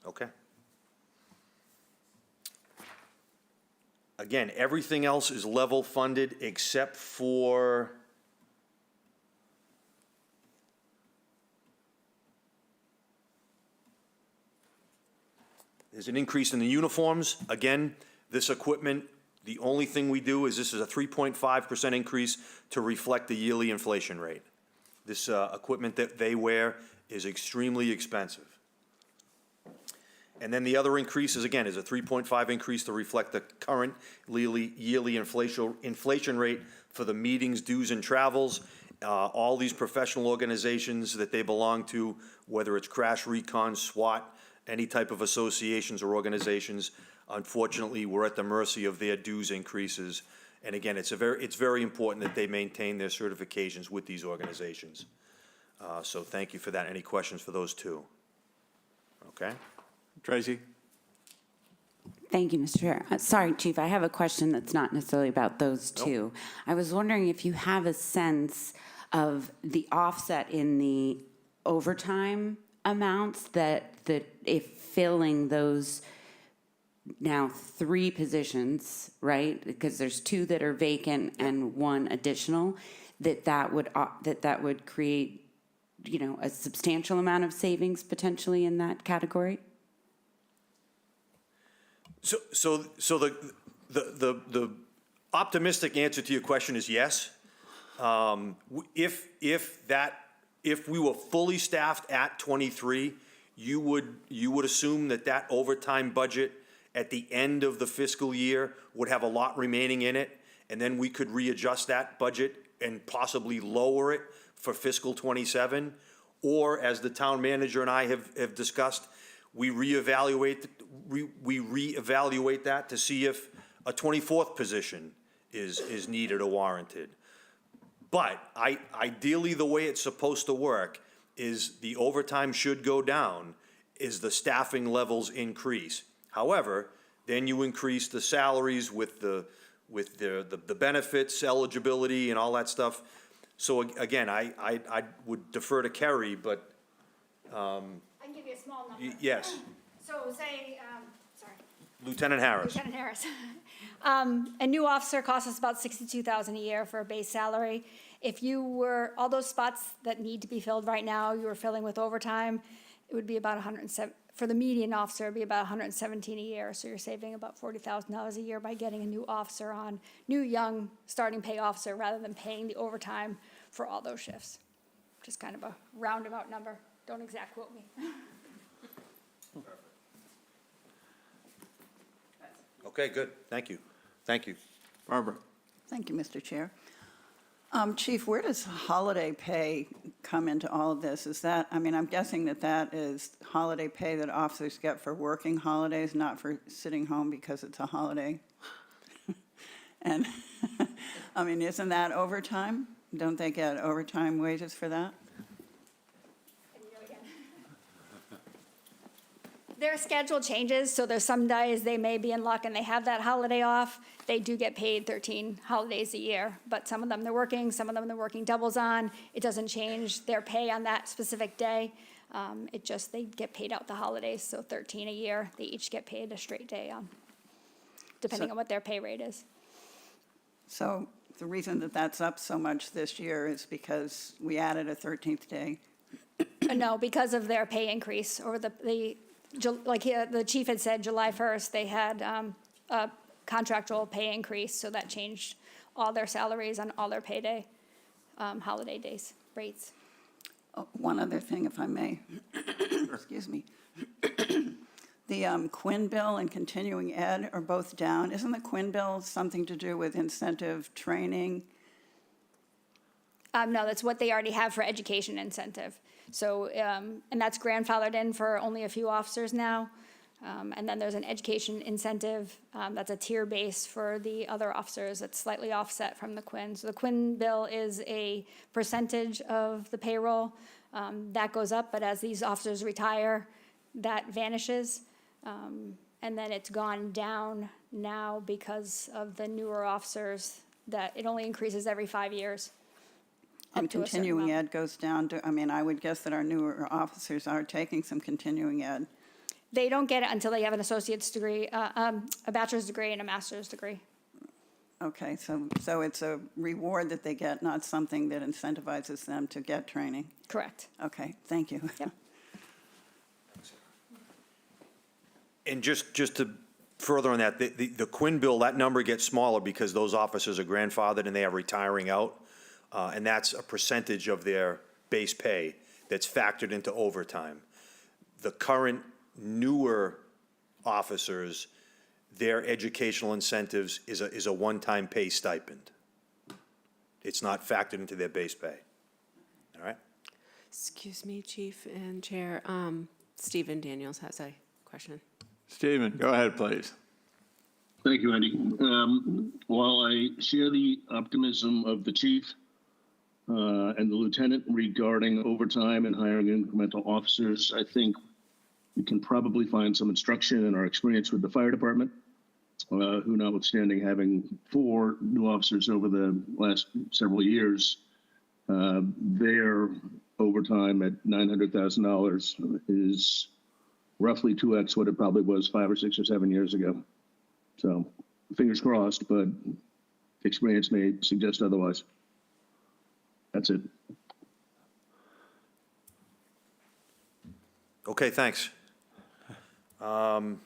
Okay. Again, everything else is level funded except for there's an increase in the uniforms. Again, this equipment, the only thing we do is this is a 3.5% increase to reflect the yearly inflation rate. This equipment that they wear is extremely expensive. And then the other increase is, again, is a 3.5 increase to reflect the current yearly inflation rate for the meetings, dues, and travels. All these professional organizations that they belong to, whether it's Crash Recon, SWAT, any type of associations or organizations, unfortunately, we're at the mercy of their dues increases. And again, it's very important that they maintain their certifications with these organizations. So thank you for that. Any questions for those two? Okay. Tracy? Thank you, Mr. Chair. Sorry, Chief, I have a question that's not necessarily about those two. I was wondering if you have a sense of the offset in the overtime amounts that if filling those now 3 positions, right? Because there's 2 that are vacant and 1 additional, that would create, you know, a substantial amount of savings potentially in that category? So the optimistic answer to your question is yes. If we were fully staffed at 23, you would assume that overtime budget at the end of the fiscal year would have a lot remaining in it, and then we could readjust that budget and possibly lower it for fiscal 27. Or, as the town manager and I have discussed, we reevaluate that to see if a 24th position is needed or warranted. But ideally, the way it's supposed to work is the overtime should go down as the staffing levels increase. However, then you increase the salaries with the benefits, eligibility, and all that stuff. So again, I would defer to Kerry, but I can give you a small number. yes, So say, sorry, Lieutenant Harris. Lieutenant Harris. A new officer costs us about $62,000 a year for a base salary. If you were, all those spots that need to be filled right now, you were filling with overtime, it would be about 107, for the median officer, it'd be about 117 a year. So you're saving about $40,000 a year by getting a new officer on, new young starting pay officer, rather than paying the overtime for all those shifts. Just kind of a roundabout number. Don't exact quote me. Okay, good. Thank you. Thank you. Barbara? Thank you, Mr. Chair. Chief, where does holiday pay come into all of this? Is that, I mean, I'm guessing that is holiday pay that officers get for working holidays, not for sitting home because it's a holiday? And, I mean, isn't that overtime? Don't they get overtime wages for that? Their schedule changes, so there's some days they may be in luck and they have that holiday off. They do get paid 13 holidays a year, but some of them they're working, some of them they're working doubles on. It doesn't change their pay on that specific day. It just, they get paid out the holidays, so 13 a year. They each get paid a straight day on, depending on what their pay rate is. So the reason that that's up so much this year is because we added a 13th day. No, because of their pay increase over like the chief had said, July 1st, they had a contractual pay increase, so that changed all their salaries on all their payday, holiday days, rates. Oh, one other thing, if I may. Excuse me. The Quinn bill and continuing ed are both down. Isn't the Quinn bill something to do with incentive training? No, that's what they already have for education incentive. So, and that's grandfathered in for only a few officers now. And then there's an education incentive, that's a tier base for the other officers that's slightly offset from the Quinn. So the Quinn bill is a percentage of the payroll. That goes up, but as these officers retire, that vanishes. And then it's gone down now because of the newer officers, that it only increases every 5 years. And continuing ed goes down to, I mean, I would guess that our newer officers are taking some continuing ed. They don't get it until they have an associate's degree, a bachelor's degree and a master's degree. Okay, so it's a reward that they get, not something that incentivizes them to get training. Correct. Okay, thank you. Yep. And just to further on that, the Quinn bill, that number gets smaller because those officers are grandfathered and they are retiring out. And that's a percentage of their base pay that's factored into overtime. The current newer officers, their educational incentives is a one-time pay stipend. It's not factored into their base pay. All right? Excuse me, Chief and Chair. Stephen Daniels has a question. Stephen, go ahead, please. Thank you, Andy. While I share the optimism of the chief and the lieutenant regarding overtime and hiring incremental officers, I think we can probably find some instruction in our experience with the fire department, who, notwithstanding having 4 new officers over the last several years, their overtime at $900,000 is roughly 2x what it probably was 5 or 6 or 7 years ago. So fingers crossed, but experience may suggest otherwise. That's it. Okay, thanks. The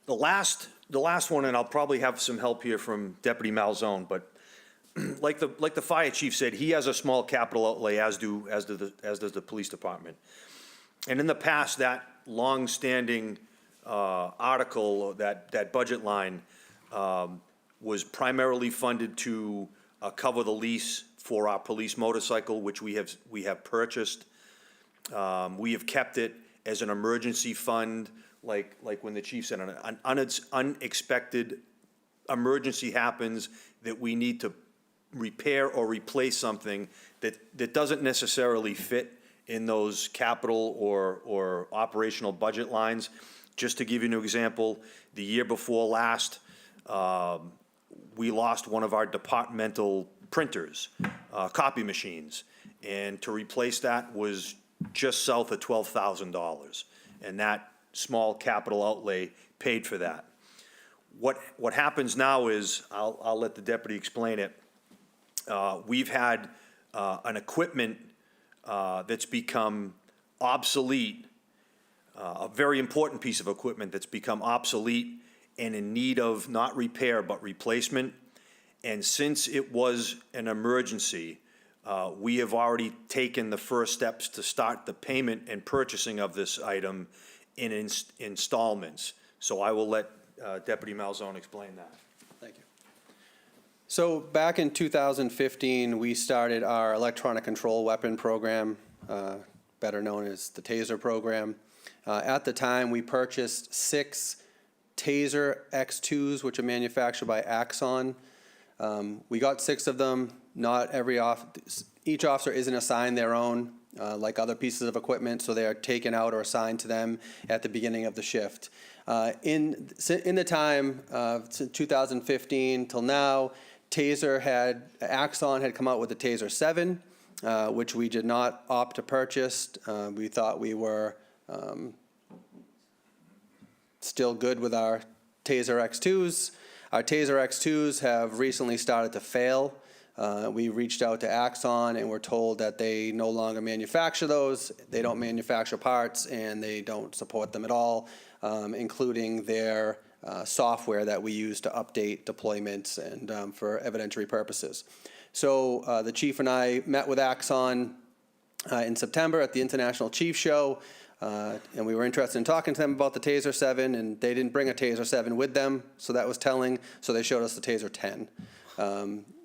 last one, and I'll probably have some help here from Deputy Malzone, but like the fire chief said, he has a small capital outlay, as does the police department. And in the past, that long-standing article, that budget line, was primarily funded to cover the lease for our police motorcycle, which we have purchased. We have kept it as an emergency fund, like when the chief said, an unexpected emergency happens that we need to repair or replace something that doesn't necessarily fit in those capital or operational budget lines. Just to give you an example, the year before last, we lost one of our departmental printers, copy machines, and to replace that was just south of $12,000, and that small capital outlay paid for that. What happens now is, I'll let the deputy explain it. We've had an equipment that's become obsolete, a very important piece of equipment that's become obsolete and in need of not repair but replacement. And since it was an emergency, we have already taken the first steps to start the payment and purchasing of this item in installments. So I will let Deputy Malzone explain that. Thank you. So back in 2015, we started our electronic control weapon program, better known as the TASER program. At the time, we purchased 6 TASER X2s, which are manufactured by Axon. We got 6 of them. Not every each officer isn't assigned their own, like other pieces of equipment, so they are taken out or assigned to them at the beginning of the shift. In the time, 2015 till now, Axon had come out with the TASER 7, which we did not opt to purchase. We thought we were still good with our TASER X2s. Our TASER X2s have recently started to fail. We reached out to Axon and were told that they no longer manufacture those. They don't manufacture parts and they don't support them at all, including their software that we use to update deployments and for evidentiary purposes. So the chief and I met with Axon in September at the International Chief Show, and we were interested in talking to them about the TASER 7, and they didn't bring a TASER 7 with them, so that was telling, so they showed us the TASER 10.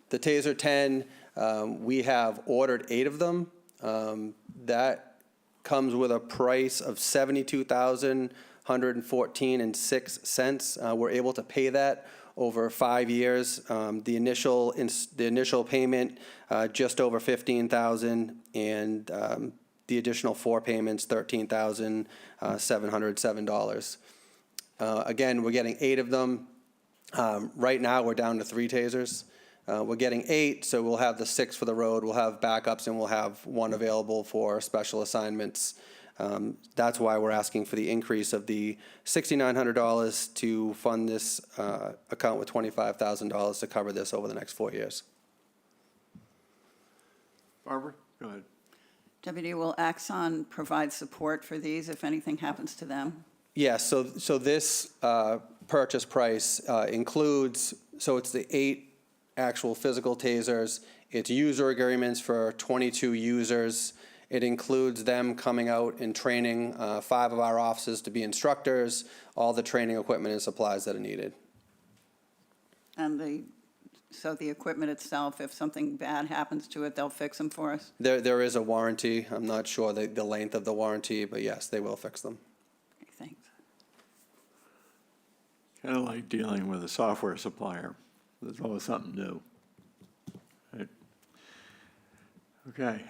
The TASER 10, we have ordered 8 of them. That comes with a price of $72,114.06. We're able to pay that over 5 years. The initial payment, just over $15,000, and the additional 4 payments, $13,707. Again, we're getting 8 of them. Right now, we're down to 3 tasers. We're getting 8, so we'll have the 6 for the road. We'll have backups, and we'll have 1 available for special assignments. That's why we're asking for the increase of the $6,900 to fund this account with $25,000 to cover this over the next 4 years. Barbara, go ahead. Deputy, will Axon provide support for these if anything happens to them? Yes, so this purchase price includes, so it's the 8 actual physical tasers. It's user agreements for 22 users. It includes them coming out and training 5 of our officers to be instructors, all the training equipment and supplies that are needed. And so the equipment itself, if something bad happens to it, they'll fix them for us? There is a warranty. I'm not sure the length of the warranty, but yes, they will fix them. Okay, thanks. Kind of like dealing with a software supplier. There's always something new. Right. Okay.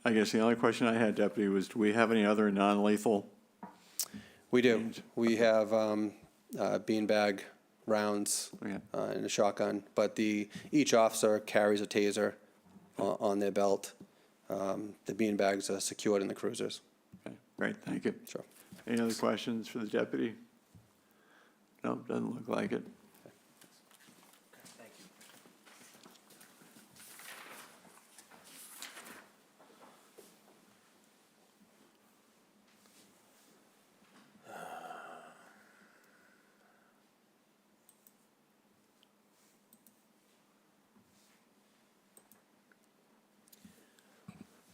I guess the only question I had, Deputy, was do we have any other non-lethal? We do. We have beanbag rounds Okay. and a shotgun, but each officer carries a taser on their belt. The beanbags are secured in the cruisers. Okay, great, thank you. Sure. Any other questions for the deputy? No, doesn't look like it. Thank you.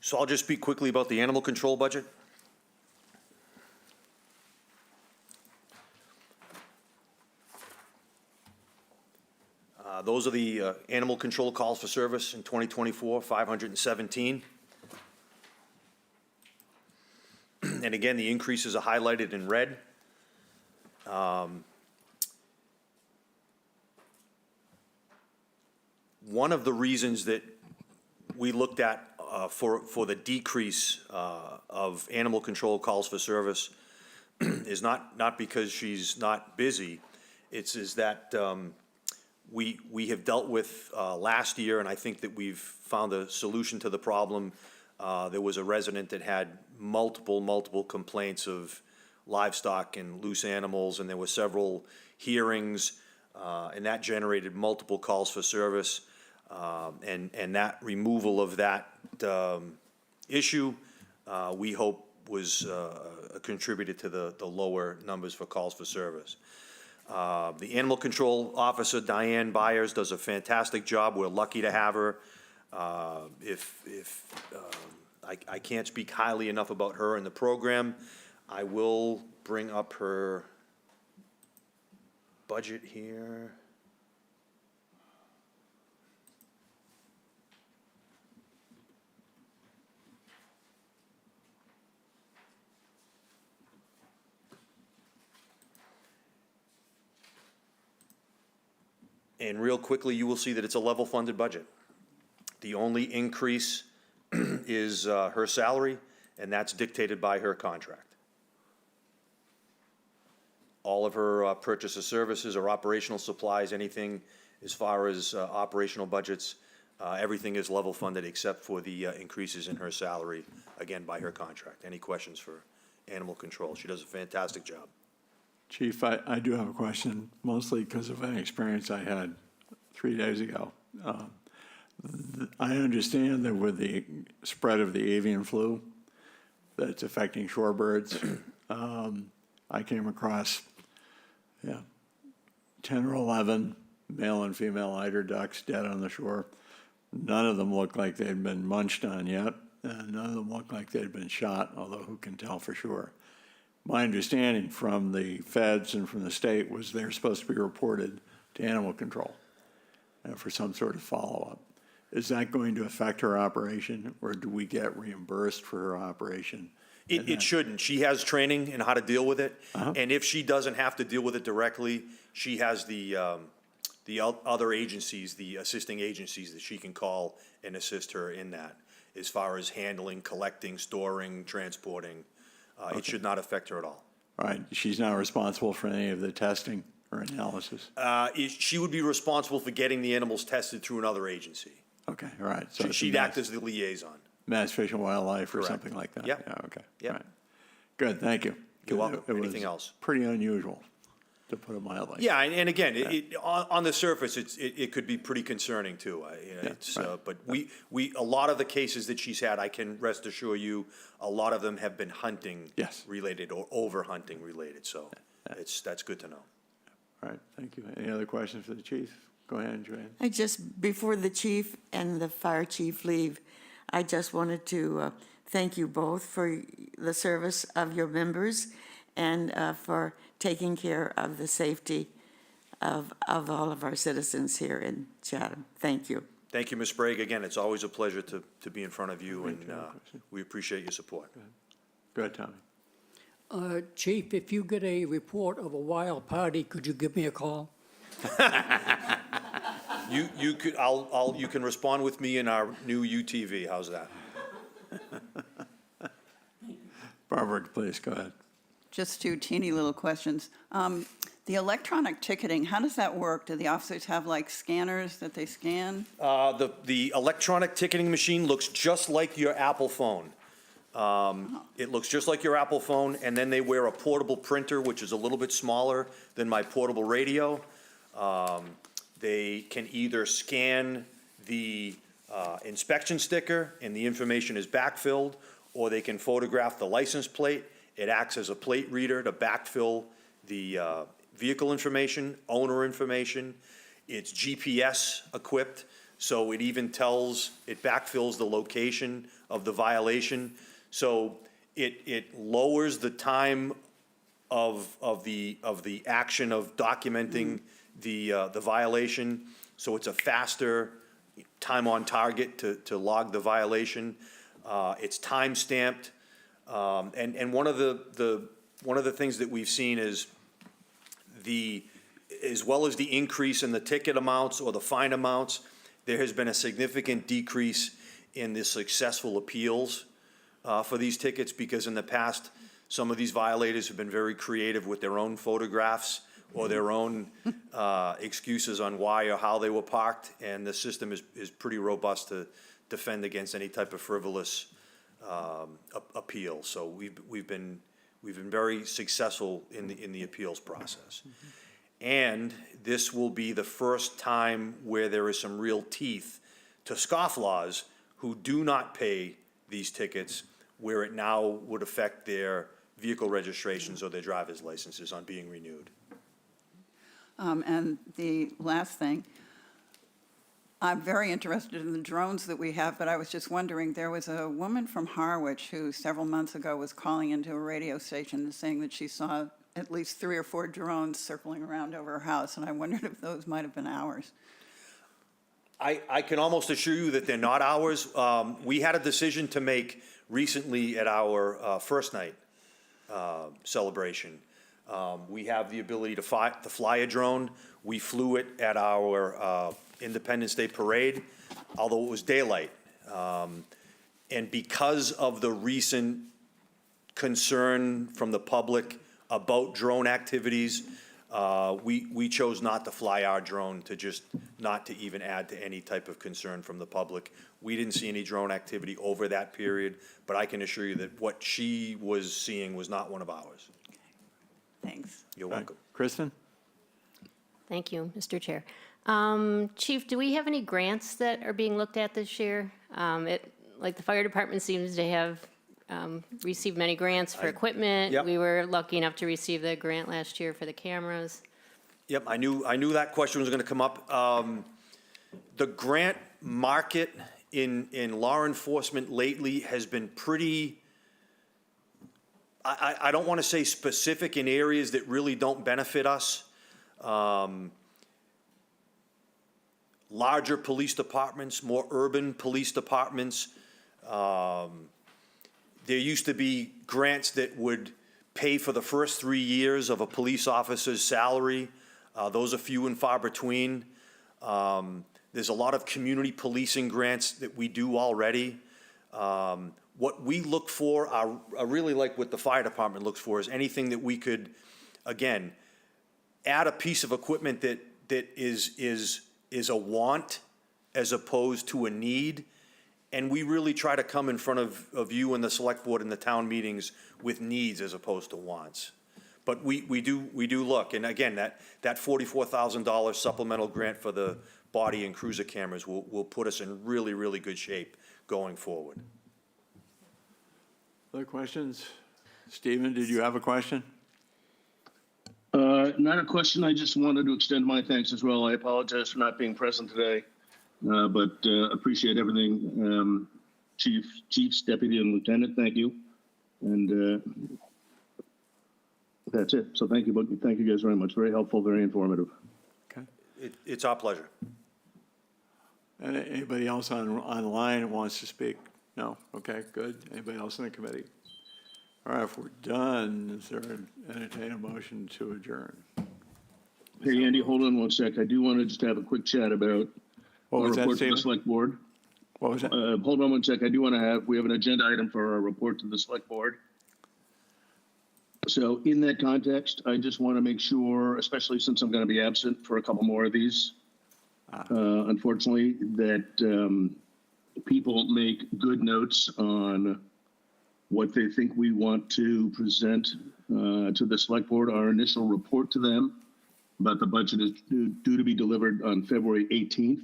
So I'll just speak quickly about the animal control budget. Those are the animal control calls for service in 2024, 517. And again, the increases are highlighted in red. One of the reasons that we looked at for the decrease of animal control calls for service is not because she's not busy. It's that we have dealt with last year, and I think that we've found a solution to the problem. There was a resident that had multiple complaints of livestock and loose animals, and there were several hearings, and that generated multiple calls for service. And that removal of that issue, we hope was contributed to the lower numbers for calls for service. The animal control officer, Diane Byers, does a fantastic job. We're lucky to have her. I can't speak highly enough about her and the program. I will bring up her budget here. And real quickly, you will see that it's a level-funded budget. The only increase is her salary, and that's dictated by her contract. All of her purchase of services or operational supplies, anything as far as operational budgets, everything is level-funded except for the increases in her salary, again, by her contract. Any questions for animal control? She does a fantastic job. Chief, I do have a question, mostly because of an experience I had 3 days ago. I understand that with the spread of the avian flu that's affecting shorebirds, I came across 10 or 11 male and female eider ducks dead on the shore. None of them looked like they'd been munched on yet, and none of them looked like they'd been shot, although who can tell for sure. My understanding from the feds and from the state was they're supposed to be reported to animal control for some sort of follow-up. Is that going to affect her operation, or do we get reimbursed for her operation? It shouldn't. She has training in how to deal with it, and if she doesn't have to deal with it directly, she has the other agencies, the assisting agencies that she can call and assist her in that, as far as handling, collecting, storing, transporting. It should not affect her at all. All right, she's not responsible for any of the testing or analysis? She would be responsible for getting the animals tested through another agency. Okay, all right. So She'd act as the liaison. Mass Fish and Wildlife or Correct. something like that? Yep. Yeah, okay. Yep. All right. Good, thank you. You're welcome. It was Anything else? Pretty unusual, to put it mildly. Yeah, and again, on the surface, it could be pretty concerning too. right. But a lot of the cases that she's had, I can rest assure you, a lot of them have been hunting Yes. related or over hunting related, so that's good to know. All right, thank you. Any other questions for the chief? Go ahead, Joanne. I just, before the chief and the fire chief leave, I just wanted to thank you both for the service of your members and for taking care of the safety of all of our citizens here in Chatham. Thank you. Thank you, Ms. Sprague. Again, it's always a pleasure to be in front of you, and we appreciate your support. Go ahead, Tommy. Chief, if you get a report of a wild party, could you give me a call? You can respond with me in our new UTV. How's that? Barbara, please, go ahead. Just two teeny little questions. The electronic ticketing, how does that work? Do the officers have like scanners that they scan? The electronic ticketing machine looks just like your Apple phone. It looks just like your Apple phone, and then they wear a portable printer, which is a little bit smaller than my portable radio. They can either scan the inspection sticker and the information is backfilled, or they can photograph the license plate. It acts as a plate reader to backfill the vehicle information, owner information. It's GPS equipped, so it even it backfills the location of the violation. So it lowers the time of the action of documenting the violation. So it's a faster time on target to log the violation. It's time stamped. And one of the things that we've seen is as well as the increase in the ticket amounts or the fine amounts, there has been a significant decrease in the successful appeals for these tickets, because in the past, some of these violators have been very creative with their own photographs or their own excuses on why or how they were parked, and the system is pretty robust to defend against any type of frivolous appeal. So we've been very successful in the appeals process. And this will be the first time where there is some real teeth to scofflaws who do not pay these tickets, where it now would affect their vehicle registrations or their driver's licenses on being renewed. And the last thing, I'm very interested in the drones that we have, but I was just wondering, there was a woman from Harwich who several months ago was calling into a radio station and saying that she saw at least 3 or 4 drones circling around over her house, and I wondered if those might have been ours. I can almost assure you that they're not ours. We had a decision to make recently at our first night celebration. We have the ability to fly a drone. We flew it at our Independence Day parade, although it was daylight. And because of the recent concern from the public about drone activities, we chose not to fly our drone, to just not to even add to any type of concern from the public. We didn't see any drone activity over that period, but I can assure you that what she was seeing was not one of ours. Thanks. You're welcome. Kristen? Thank you, Mr. Chair. Chief, do we have any grants that are being looked at this year? Like the fire department seems to have received many grants for equipment. Yep. We were lucky enough to receive the grant last year for the cameras. Yep, I knew that question was going to come up. The grant market in law enforcement lately has been pretty, I don't want to say specific in areas that really don't benefit us. Larger police departments, more urban police departments. There used to be grants that would pay for the first 3 years of a police officer's salary. Those are few and far between. There's a lot of community policing grants that we do already. What we look for, I really like what the fire department looks for, is anything that we could, again, add a piece of equipment that is a want as opposed to a need, And we really try to come in front of you and the select board and the town meetings with needs as opposed to wants. But we do look, and again, that $44,000 supplemental grant for the body and cruiser cameras will put us in really, really good shape going forward. Other questions? Stephen, did you have a question? Not a question. I just wanted to extend my thanks as well. I apologize for not being present today, but appreciate everything. Chiefs, deputy, and lieutenant, thank you. And that's it. So thank you. Thank you guys very much. Very helpful, very informative. Okay. It's our pleasure. And anybody else online who wants to speak? No? Okay, good. Anybody else in the committee? All right, if we're done, is there an entertain a motion to adjourn? Hey, Andy, hold on one sec. I do want to just have a quick chat about What our was that, report to Stephen? the select board. What was that? Hold on one sec. I do want to we have an agenda item for our report to the select board. So in that context, I just want to make sure, especially since I'm going to be absent for a couple more of these, unfortunately, that people make good notes on what they think we want to present to the select board. Our initial report to them about the budget is due to be delivered on February 18th.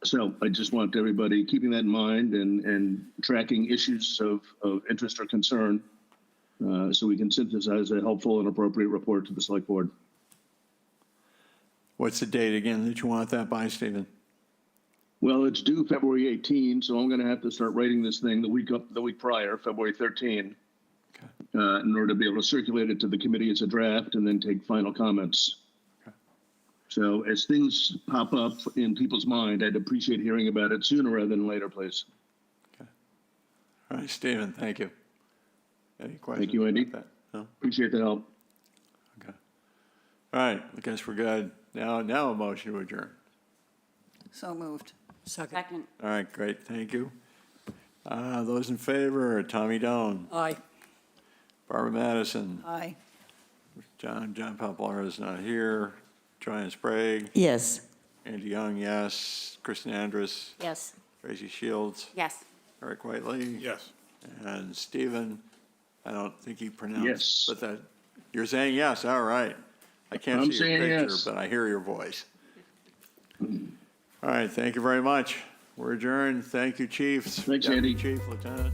So I just want everybody keeping that in mind and tracking issues of interest or concern so we can synthesize a helpful and appropriate report to the select board. What's the date again that you want that by, Stephen? Well, it's due February 18, so I'm going to have to start writing this thing the week prior, February 13, in order to be able to circulate it to the committee as a draft and then take final comments. Okay. So as things pop up in people's mind, I'd appreciate hearing about it sooner rather than later, please. Okay. All right, Stephen, thank you. Any questions? Thank you, Andy. about that? No? Appreciate the help. Okay. All right, I guess we're good. Now a motion to adjourn. So moved. Second. All right, great, thank you. Those in favor are Tommy Doan, Aye. Barbara Madison, Aye. John Papalara is not here, Joanne Sprague, Yes. Andy Young, yes, Kristen Andrus, Yes. Tracy Shields, Yes. Eric Whiteley. Yes. And Stephen, I don't think he pronounced. Yes. But that, you're saying yes, all right. I can't I'm see your saying picture, yes. but I hear your voice. All right, thank you very much. We're adjourned. Thank you, chiefs. Thanks, Deputy Andy. Chief, Lieutenant.